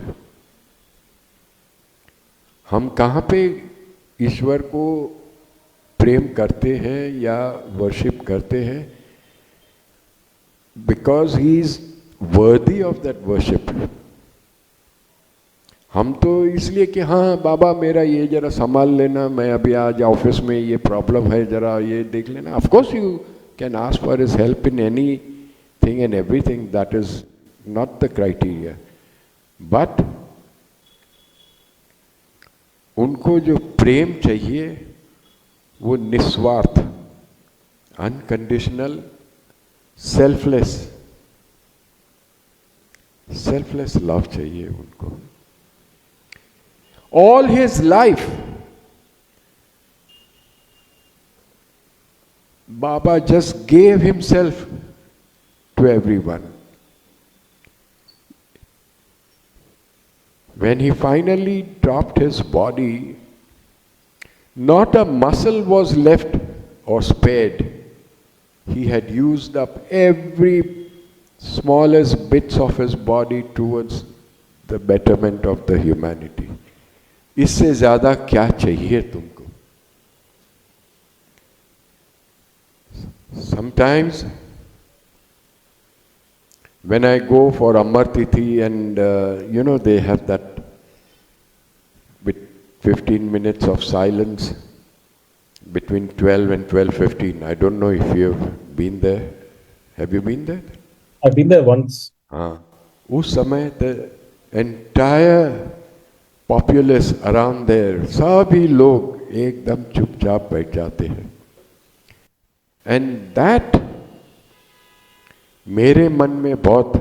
A: हम कहाँ पे ईश्वर को प्रेम करते हैं या वर्शिप करते हैं? Because he is worthy of that worship. हम तो इसलिए कि हाँ बाबा मेरा ये जरा संभाल लेना, मैं अभी आज ऑफिस में ये प्रॉब्लम है, जरा ये देख लेना. Of course you can ask for his help in any thing and everything, that is not the criteria. But उनको जो प्रेम चाहिए वो निस्वार्थ, अनकंडीशनल, सेल्फलेस लव चाहिए उनको. All his life, Baba just gave himself to everyone. When he finally dropped his body, not a muscle was left or spared. He had used up every smallest bits of his body towards the betterment of the humanity. इससे ज्यादा क्या चाहिए तुमको? Sometimes when I go for Amar Tithi and they have that with 15 minutes of silence between 12 and 12:15. I don't know if you have been there. Have you been there?
B: I've been there once.
A: हाँ, उस समय the entire populace around there, सभी लोग एकदम चुपचाप बैठ जाते हैं. And that मेरे मन में बहुत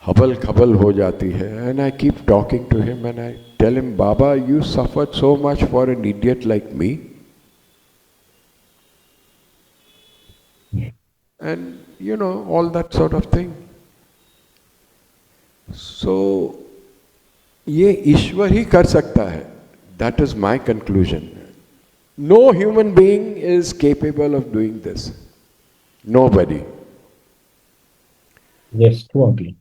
A: हबल खबल हो जाती है. And I keep talking to him and I tell him, Baba, you suffered so much for an idiot like me. And all that sort of thing. So, ये ईश्वर ही कर सकता है. That is my conclusion. No human being is capable of doing this. Nobody.
B: Yes, true, uncle.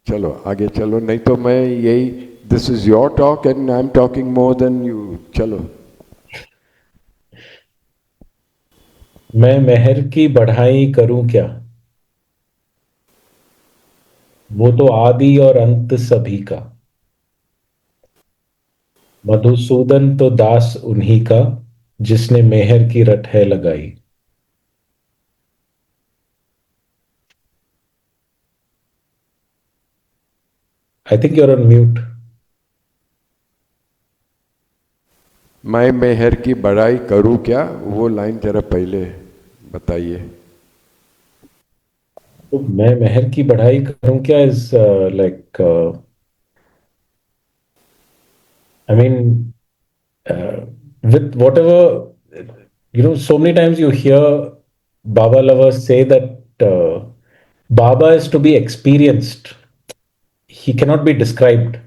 A: चलो आगे चलो, नहीं तो मैं यही, this is your talk and I'm talking more than you. चलो.
B: मैं मेहर की बढ़ाई करूं क्या, वो तो आदि और अंत सभी का, मधुसूदन तो दास उन्हीं का, जिसने मेहर की रट है लगाई. I think you're on mute.
A: मैं मेहर की बड़ाई करूं क्या, वो लाइन जरा पहले बताइए.
B: तो मैं मेहर की बढ़ाई करूं क्या is like I mean with whatever so many times you hear Baba lovers say that Baba is to be experienced. He cannot be described.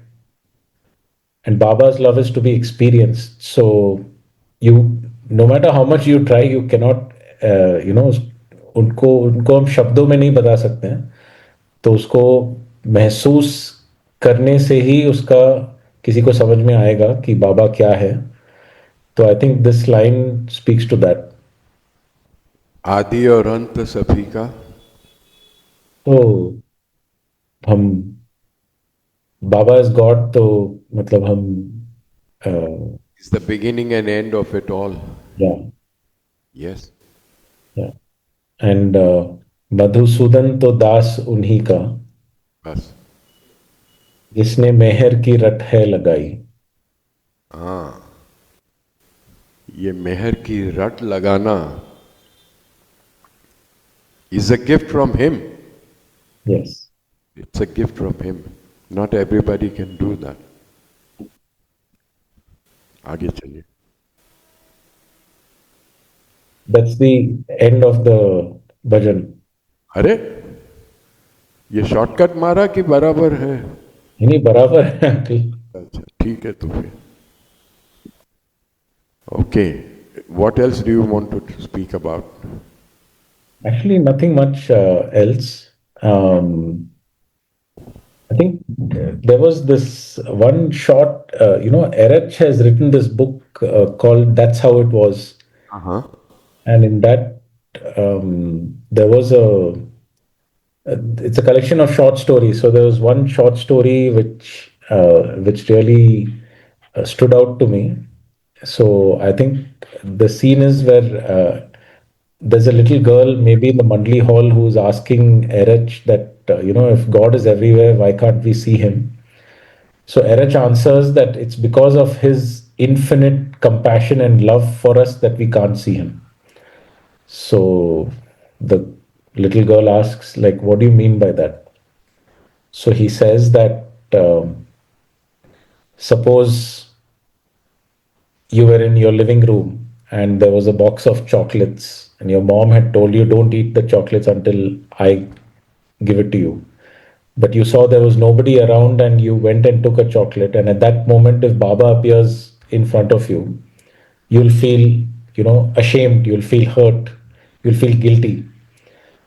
B: And Baba's love is to be experienced. So no matter how much you try, you cannot, उनको हम शब्दों में नहीं बता सकते हैं. तो उसको महसूस करने से ही उसका किसी को समझ में आएगा कि बाबा क्या है. तो I think this line speaks to that.
A: आदि और अंत सभी का.
B: तो हम बाबा इज गॉड, तो मतलब हम
A: It's the beginning and end of it all.
B: या
A: Yes.
B: एंड मधुसूदन तो दास उन्हीं का,
A: बस.
B: जिसने मेहर की रट है लगाई.
A: हाँ, ये मेहर की रट लगाना is a gift from him.
B: Yes.
A: It's a gift from him. Not everybody can do that. आगे चलिए.
B: That's the end of the bhajan.
A: अरे ये शॉर्टकट मारा कि बराबर है?
B: नहीं, बराबर है uncle.
A: अच्छा ठीक है तो फिर. Okay, what else do you want to speak about?
B: Actually, nothing much else. I think there was this one short, Erech has written this book called That's How It Was.
A: Uh-huh.
B: And in that, there was it's a collection of short stories. So there was one short story which really stood out to me. So I think the scene is where there's a little girl, maybe in the Mandli hall, who's asking Erech that, if God is everywhere, why can't we see him? So Erech answers that it's because of his infinite compassion and love for us that we can't see him. So the little girl asks, like, what do you mean by that? So he says that suppose you were in your living room and there was a box of chocolates, and your mom had told you, don't eat the chocolates until I give it to you. But you saw there was nobody around and you went and took a chocolate. And at that moment, if Baba appears in front of you, you'll feel, ashamed, you'll feel hurt, you'll feel guilty.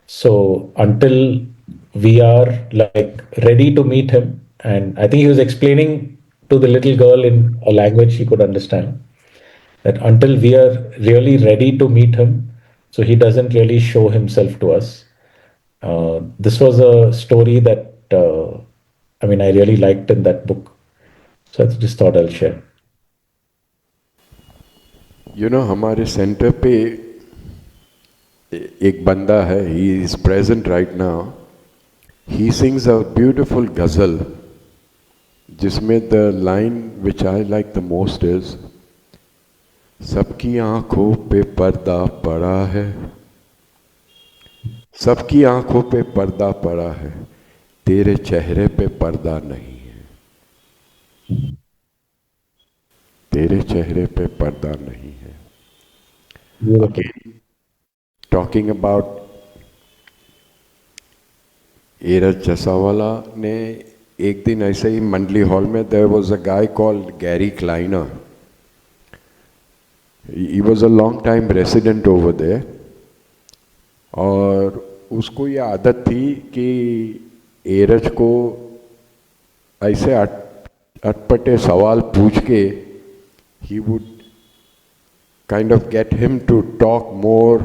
B: So until we are like ready to meet him, and I think he was explaining to the little girl in a language she could understand that until we are really ready to meet him, so he doesn't really show himself to us. This was a story that I really liked in that book, so I just thought I'll share.
A: हमारे centre पे एक बंदा है, he is present right now. He sings a beautiful ghazal, जिसमें the line which I like the most is, सबकी आंखों पे पर्दा पड़ा है, सबकी आंखों पे पर्दा पड़ा है, तेरे चेहरे पे पर्दा नहीं है, तेरे चेहरे पे पर्दा नहीं है. Again, talking about एरज जसावाला ने एक दिन ऐसे ही मंडली हॉल में, there was a guy called Gary Kleiner. He was a long time resident over there, और उसको ये आदत थी कि एरज को ऐसे अटपटे सवाल पूछ के he would kind of get him to talk more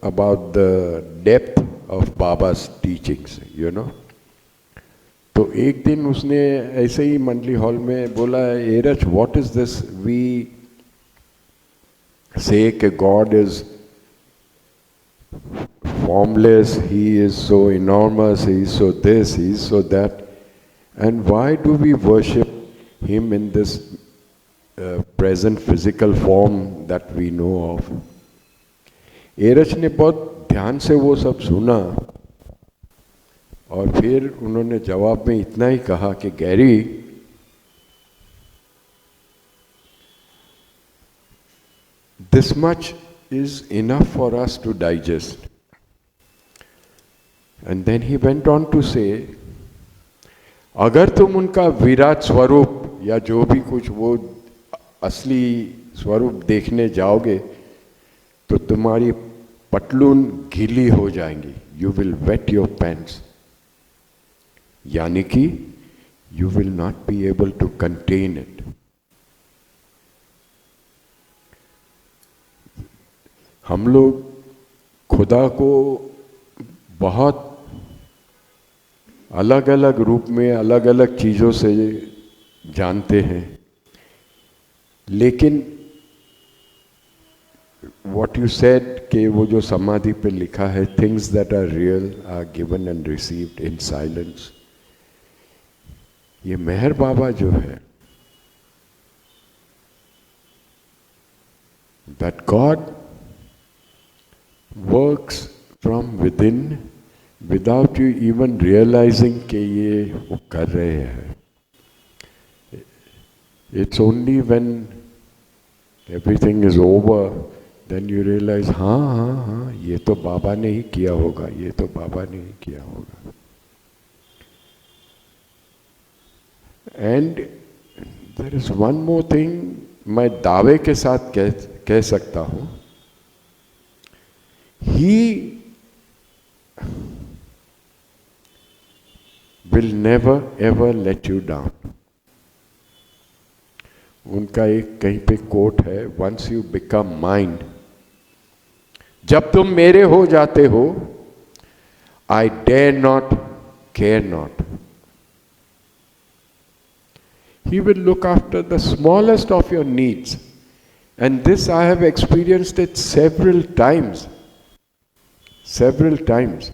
A: about the depth of Baba's teachings, तो एक दिन उसने ऐसे ही मंडली हॉल में बोला, एरज, what is this we say कि God is formless, he is so enormous, he is so this, he is so that, and why do we worship him in this present physical form that we know of? एरज ने बहुत ध्यान से वो सब सुना, और फिर उन्होंने जवाब में इतना ही कहा कि Gary, this much is enough for us to digest. And then he went on to say, अगर तुम उनका विराट स्वरूप या जो भी कुछ वो असली स्वरूप देखने जाओगे तो तुम्हारी पटलून गीली हो जाएंगी, you will wet your pants, यानी कि you will not be able to contain it. हम लोग खुदा को बहुत अलग अलग रूप में अलग अलग चीज़ों से जानते हैं, लेकिन what you said कि वो जो समाधि पे लिखा है, things that are real are given and received in silence, ये मेहर बाबा जो है, that God works from within without you even realizing कि ये वो कर रहे हैं. It's only when everything is over then you realize, हाँ, ये तो बाबा ने ही किया होगा, ये तो बाबा ने ही किया होगा. And there is one more thing मैं दावे के साथ कह सकता हूँ, He will never ever let you down. उनका एक कहीं पे कोट है, once you become mine, जब तुम मेरे हो जाते हो, I dare not, care not. He will look after the smallest of your needs. And this I have experienced it several times. Several times.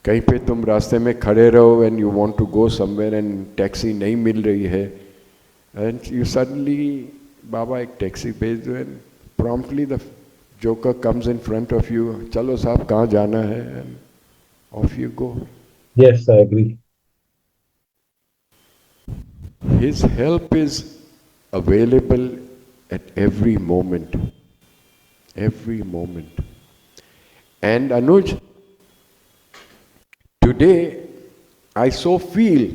A: कहीं पे तुम रास्ते में खड़े रहो and you want to go somewhere and taxi नहीं मिल रही है, and you suddenly, बाबा एक टैक्सी भेज दो, and promptly the joker comes in front of you, चलो साहब कहाँ जाना है, and off you go.
B: Yes, I agree.
A: His help is available at every moment. Every moment. And Anuj, today I so feel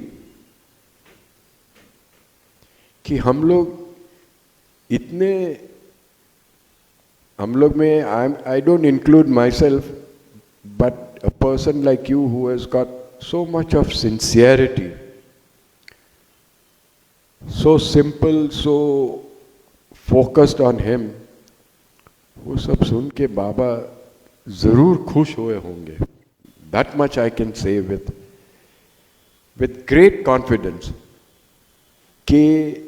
A: कि हम लोग में I don't include myself, but a person like you who has got so much of sincerity, so simple, so focused on him, वो सब सुन के बाबा जरूर खुश हुए होंगे. That much I can say with great confidence कि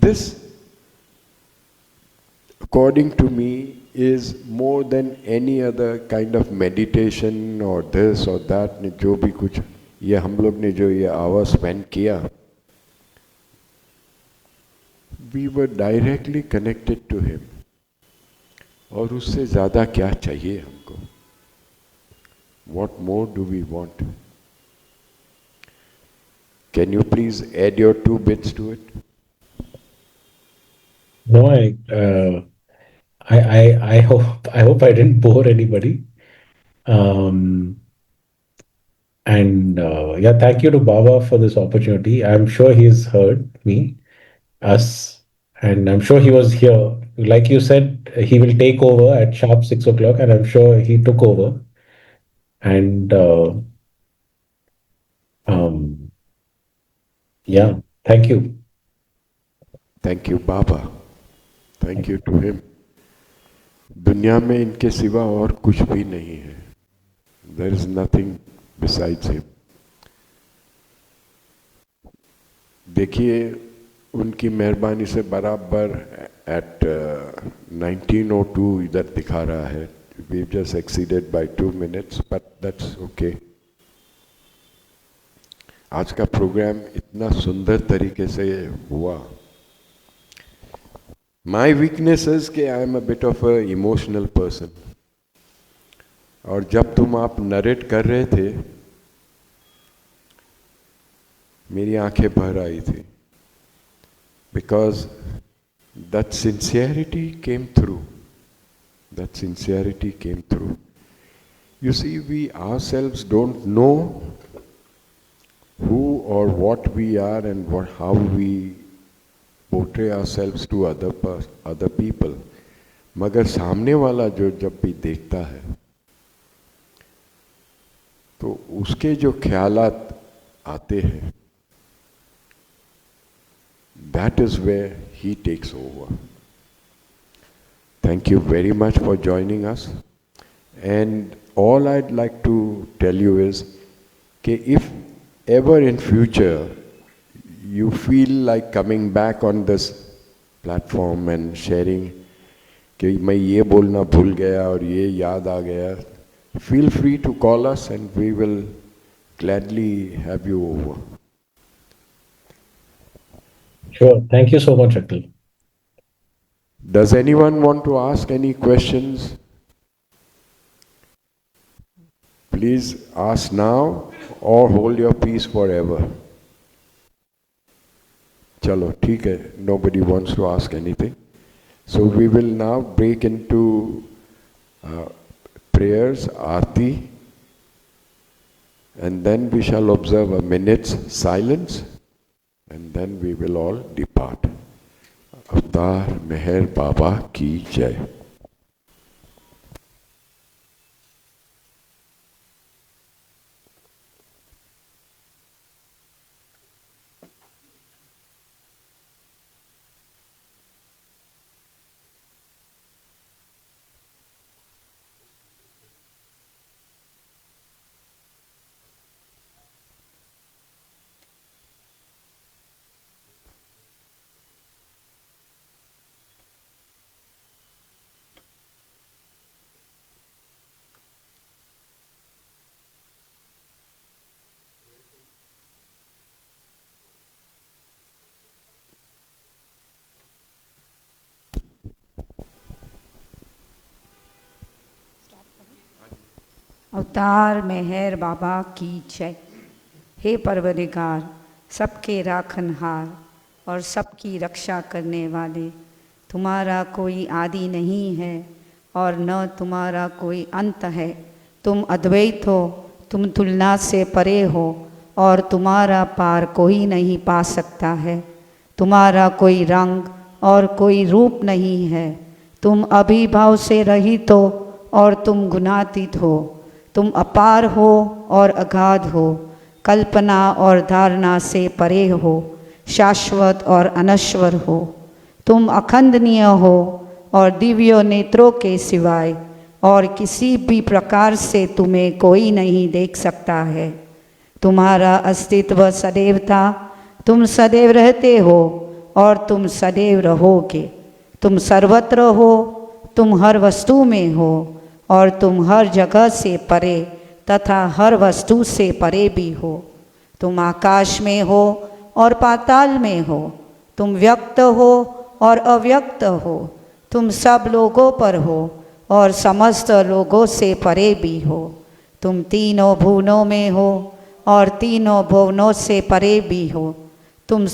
A: this, according to me, is more than any other kind of meditation or this or that. जो भी कुछ ये हम लोग ने जो ये hour spend किया, we were directly connected to him. और उससे ज़्यादा क्या चाहिए हमको? What more do we want? Can you please add your 2 bits to it?
B: No, I hope I didn't bore anybody. And yeah, thank you to Baba for this opportunity. I'm sure he's heard me, us, and I'm sure he was here. Like you said, he will take over at sharp 6 o'clock, and I'm sure he took over. And um, yeah, thank you.
A: Thank you, Baba. Thank you to him. दुनिया में इनके सिवा और कुछ भी नहीं है. There is nothing besides him. देखिए उनकी मेहरबानी से बराबर at 19:02 इधर दिखा रहा है. We've just exceeded by 2 minutes, but that's okay. आज का प्रोग्राम इतना सुंदर तरीके से हुआ. My weakness is कि I am a bit of a emotional person. और जब आप नरेट कर रहे थे, मेरी आंखें भर आई थी. Because that sincerity came through. That sincerity came through. You see, we ourselves don't know who or what we are and how we portray ourselves to other people. मगर सामने वाला जो जब भी देखता है, तो उसके जो ख्यालात आते हैं, that is where he takes over. Thank you very much for joining us. And all I'd like to tell you is that if ever in future you feel like coming back on this platform and sharing कि मैं ये बोलना भूल गया और ये याद आ गया, feel free to call us and we will gladly have you over.
B: Sure. Thank you so much, Akhil.
A: Does anyone want to ask any questions? Please ask now or hold your peace forever. Chalo, theek hai. Nobody wants to ask anything. So we will now break into prayers, aarti, and then we shall observe a minute's silence, and then we will all depart. अवतार मेहर बाबा की जय.
E: अवतार मेहर बाबा की जय. हे परवरिगार, सबके राखनहार और सबकी रक्षा करने वाले, तुम्हारा कोई आदि नहीं है और न तुम्हारा कोई अंत है। तुम अद्वैत हो, तुम तुलना से परे हो और तुम्हारा पार कोई नहीं पा सकता है। तुम्हारा कोई रंग और कोई रूप नहीं है। तुम अभिभाव से रहित हो और तुम गुणातीत हो। तुम अपार हो और अगाध हो, कल्पना और धारणा से परे हो, शाश्वत और अनश्वर हो। तुम अखंडनीय हो और दिव्य नेत्रों के सिवाय और किसी भी प्रकार से तुम्हें कोई नहीं देख सकता है। तुम्हारा अस्तित्व सदैव था, तुम सदैव रहते हो और तुम सदैव रहोगे। तुम सर्वत्र हो, तुम हर वस्तु में हो और तुम हर जगह से परे तथा हर वस्तु से परे भी हो। तुम आकाश में हो और पाताल में हो, तुम व्यक्त हो और अव्यक्त हो, तुम सब लोगों पर हो और समस्त लोगों से परे भी हो। तुम तीनों भुवनों में हो और तीनों भुवनों से परे भी हो। तुम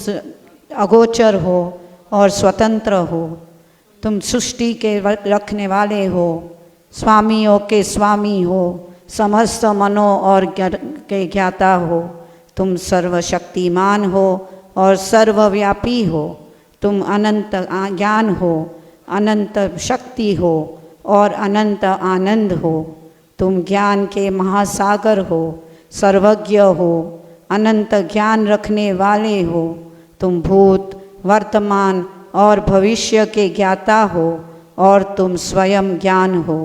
E: अगोचर हो और स्वतंत्र हो। तुम सृष्टि के रखने वाले हो, स्वामियों के स्वामी हो, समस्त मनों और के ज्ञाता हो। तुम सर्वशक्तिमान हो और सर्वव्यापी हो। तुम अनंत ज्ञान हो, अनंत शक्ति हो और अनंत आनंद हो। तुम ज्ञान के महासागर हो, सर्वज्ञ हो, अनंत ज्ञान रखने वाले हो। तुम भूत, वर्तमान और भविष्य के ज्ञाता हो और तुम स्वयं ज्ञान हो।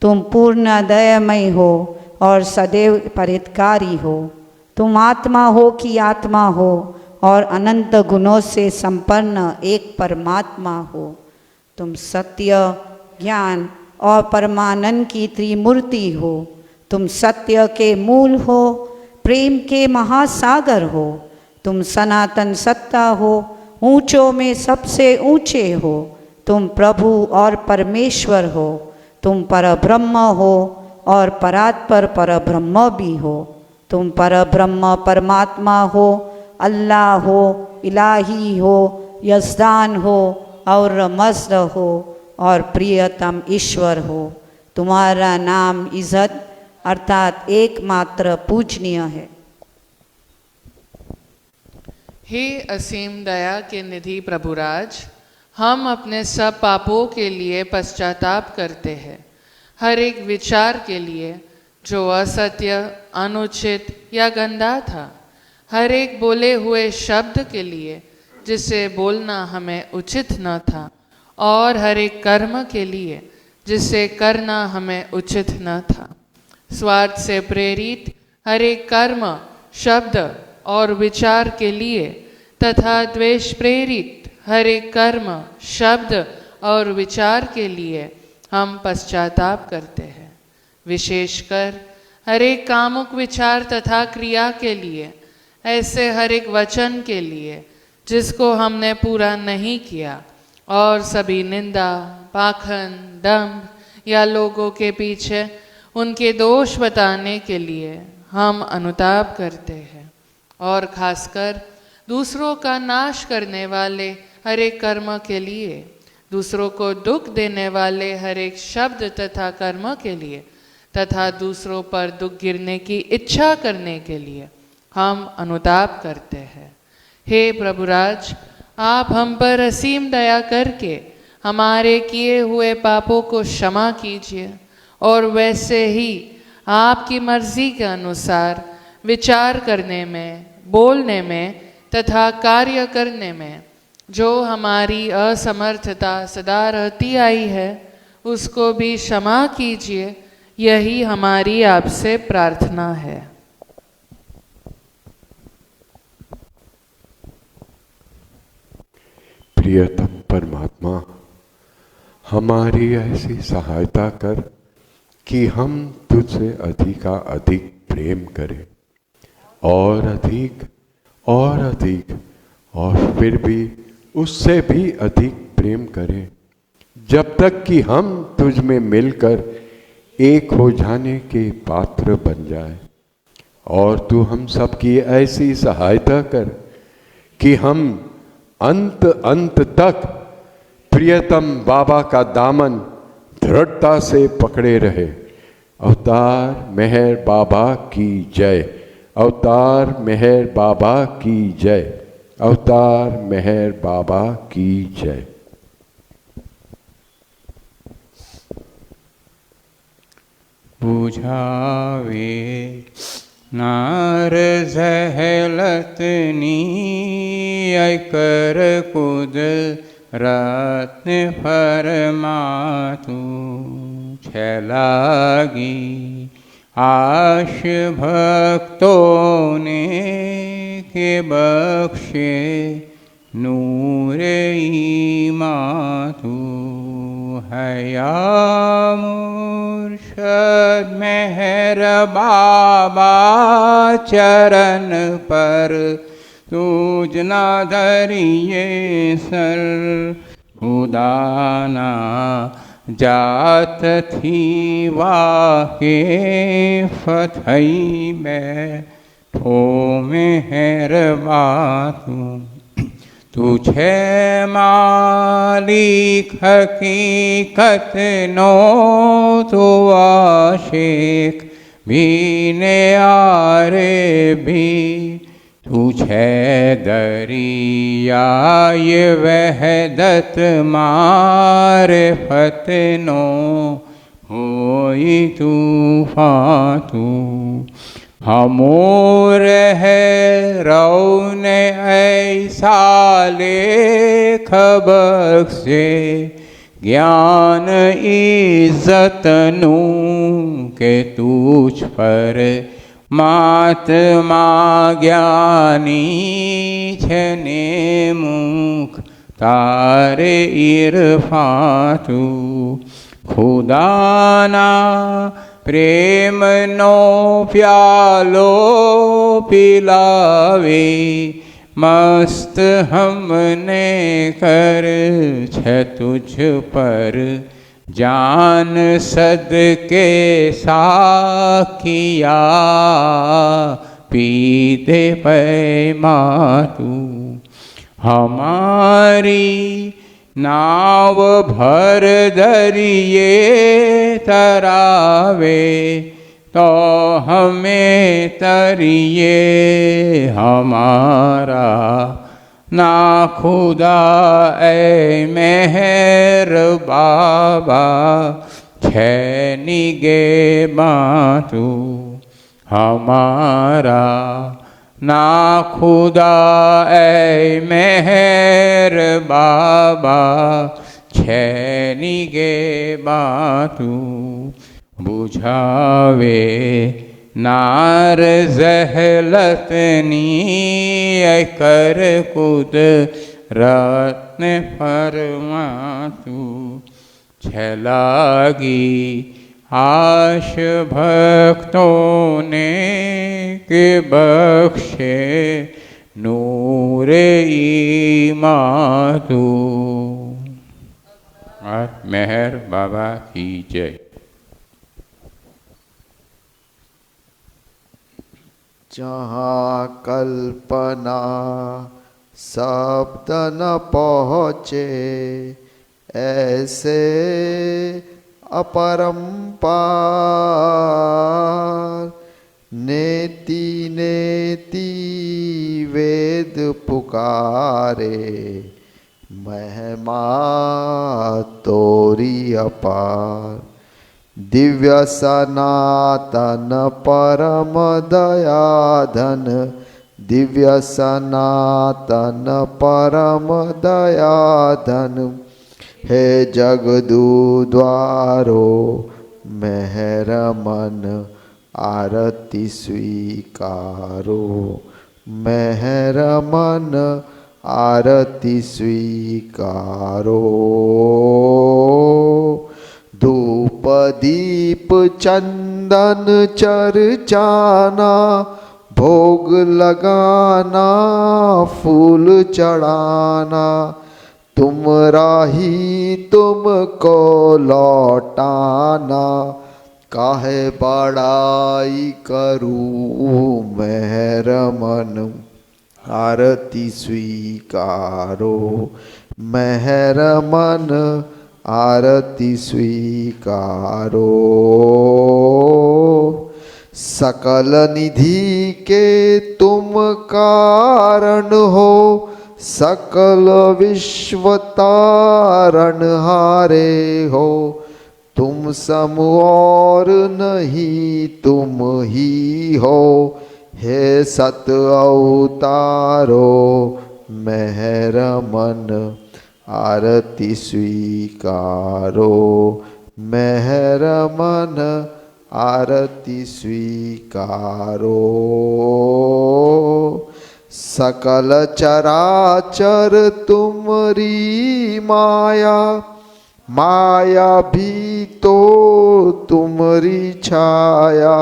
E: तुम पूर्ण दयामय हो और सदैव परित्कारी हो। तुम आत्मा हो कि आत्मा हो और अनंत गुणों से संपन्न एक परमात्मा हो। तुम सत्य, ज्ञान और परमानंद की त्रिमूर्ति हो। तुम सत्य के मूल हो, प्रेम के महासागर हो। तुम सनातन सत्ता हो, ऊंचों में सबसे ऊंचे हो। तुम प्रभु और परमेश्वर हो। तुम परब्रह्म हो और परात्पर परब्रह्म भी हो। तुम परब्रह्म परमात्मा हो, अल्लाह हो, इलाही हो, यजदान हो और मस्द हो और प्रियतम ईश्वर हो। तुम्हारा नाम इज़्ज़त अर्थात एकमात्र पूजनीय है।
F: हे असीम दया के निधि प्रभुराज, हम अपने सब पापों के लिए पश्चाताप करते हैं। हर एक विचार के लिए जो असत्य, अनुचित या गंदा था, हर एक बोले हुए शब्द के लिए जिसे बोलना हमें उचित न था, और हर एक कर्म के लिए जिसे करना हमें उचित न था। स्वार्थ से प्रेरित हर एक कर्म, शब्द और विचार के लिए तथा द्वेष प्रेरित हर एक कर्म, शब्द और विचार के लिए हम पश्चाताप करते हैं। विशेषकर हर एक कामुक विचार तथा क्रिया के लिए, ऐसे हर एक वचन के लिए जिसको हमने पूरा नहीं किया, और सभी निंदा, पाखंड, दंभ या लोगों के पीछे उनके दोष बताने के लिए हम अनुताप करते हैं। और खासकर दूसरों का नाश करने वाले हर एक कर्म के लिए, दूसरों को दुख देने वाले हर एक शब्द तथा कर्म के लिए तथा दूसरों पर दुख गिरने की इच्छा करने के लिए हम अनुताप करते हैं। हे प्रभुराज, आप हम पर असीम दया करके हमारे किए हुए पापों को क्षमा कीजिए और वैसे ही आपकी मर्जी के अनुसार विचार करने में, बोलने में तथा कार्य करने में जो हमारी असमर्थता सदा रहती आई है, उसको भी क्षमा कीजिए। यही हमारी आपसे प्रार्थना है।
A: प्रियतम परमात्मा, हमारी ऐसी सहायता कर कि हम तुझसे अधिक प्रेम करें, और अधिक और अधिक, और फिर भी उससे भी अधिक प्रेम करें, जब तक कि हम तुझ में मिलकर एक हो जाने के पात्र बन जाए। और तू हम सबकी ऐसी सहायता कर कि हम अंत अंत तक प्रियतम बाबा का दामन दृढ़ता से पकड़े रहे। अवतार मेहर बाबा की जय। अवतार मेहर बाबा की जय। अवतार मेहर बाबा की जय।
G: बुझावे नार जहलतनी कर कुद रत्न फरमातु छलागी आश भक्तों ने के बख्शे नूर ईमातु हया मुर्शद मेहर बाबा चरण पर तुझ न धरिए सर खुदाना जात थी वाके फथई बैठो मेहर बातू तुझे मालिक हकीकत नो तो आशिक भी ने आरे भी तुझे दरिया ये वहदत मारे फतनो होई तूफान तू हमोर है रौने ऐसा लेख बख्शे ज्ञान इज्जत नू के तुझ पर महात्मा ज्ञानी छने मुख तारे इरफां तू खुदाना प्रेम नो प्यालो पिलावे मस्त हमने कर छ तुझ पर जान सदके साखिया पीते पैमा तू हमारी नाव भर दरिए तरावे तो हमें तरिए हमारा ना खुदा ऐ मेहर बाबा छैनी गे बातू हमारा ना खुदा ऐ मेहर बाबा छैनी गे बातू बुझावे नार जहलतनी कर कुद रत्न फरमातू छलागी आश भक्तों ने के बख्शे नूर ईमातू। मेहर बाबा की जय।
H: जहाँ कल्पना शब्द न पहुँचे ऐसे अपरंपार नेति नेति वेद पुकारे महिमा तोरी अपार दिव्य सनातन परम दयाधन दिव्य सनातन परम दयाधन हे जगदू द्वारो मेहर मन आरती स्वीकारो मेहर मन आरती स्वीकारो धूप दीप चंदन चर्चाना भोग लगाना फूल चढ़ाना तुम राही तुमको लौटाना काहे बड़ाई करूँ मन आरती स्वीकारो, मेहर मन आरती स्वीकारो। सकल निधि के तुम कारण हो, सकल विश्व तारण हारे हो। तुम सम और नहीं तुम ही हो, हे सत अवतारो, मेहर मन आरती स्वीकारो, मेहर मन आरती स्वीकारो। सकल चराचर तुमरी माया, माया भी तो तुमरी छाया।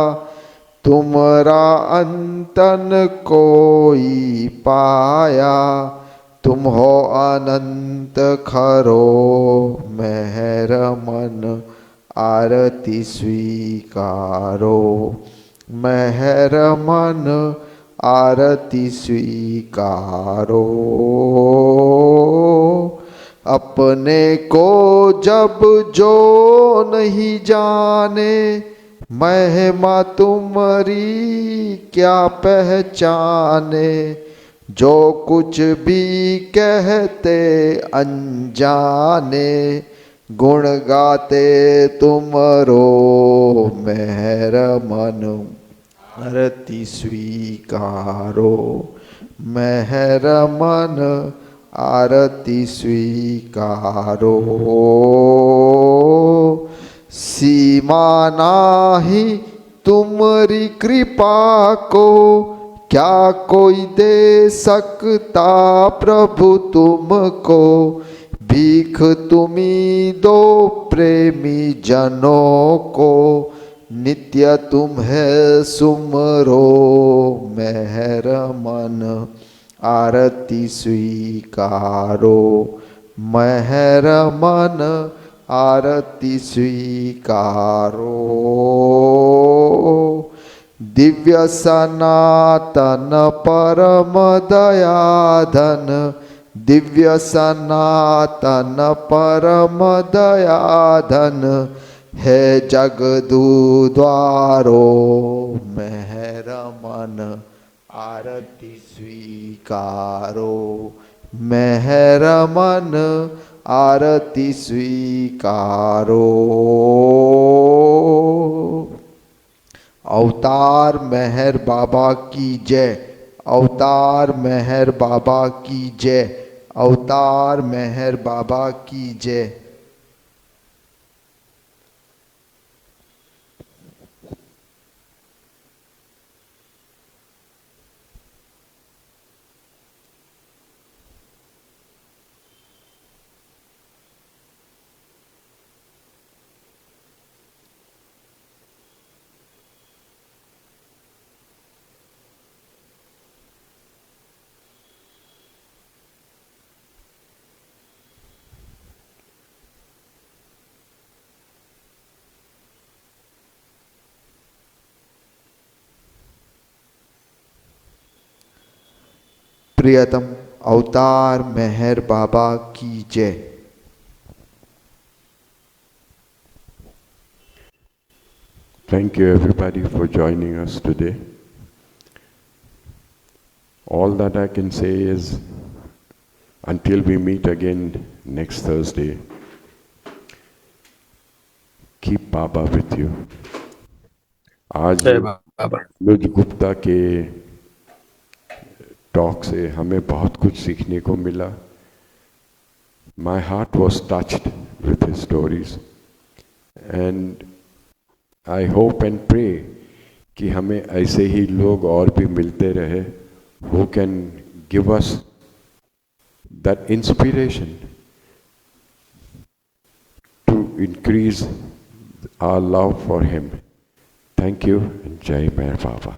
H: तुमरा अंतन कोई पाया, तुम हो अनंत खरो, मेहर मन आरती स्वीकारो, मेहर मन आरती स्वीकारो। अपने को जब जो नहीं जाने, महिमा तुम्हारी क्या पहचाने। जो कुछ भी कहते अनजाने, गुण गाते तुमरो, मेहर मन आरती स्वीकारो, मेहर मन आरती स्वीकारो। सीमा नाही तुमरी कृपा को, क्या कोई दे सकता प्रभु तुमको। भीख तुम्ही दो प्रेमी जनों को, नित्य तुम्हें सुमरो, मेहर मन आरती स्वीकारो, मेहर मन आरती स्वीकारो। दिव्य सनातन परम दयाधन, दिव्य सनातन परम दयाधन, है जगदूद्वारो, मेहर मन आरती स्वीकारो, मेहर मन आरती स्वीकारो। अवतार मेहर बाबा की जय, अवतार मेहर बाबा की जय, अवतार मेहर बाबा की जय। प्रियतम अवतार मेहर बाबा की जय।
A: Thank you everybody for joining us today. All that I can say is, until we meet again next Thursday, keep Baba with you. आज अनुज गुप्ता के टॉक से हमें बहुत कुछ सीखने को मिला. My heart was touched with his stories, and I hope and pray कि हमें ऐसे ही लोग और भी मिलते रहे, who can give us that inspiration to increase our love for him. Thank you and Jai Meher Baba.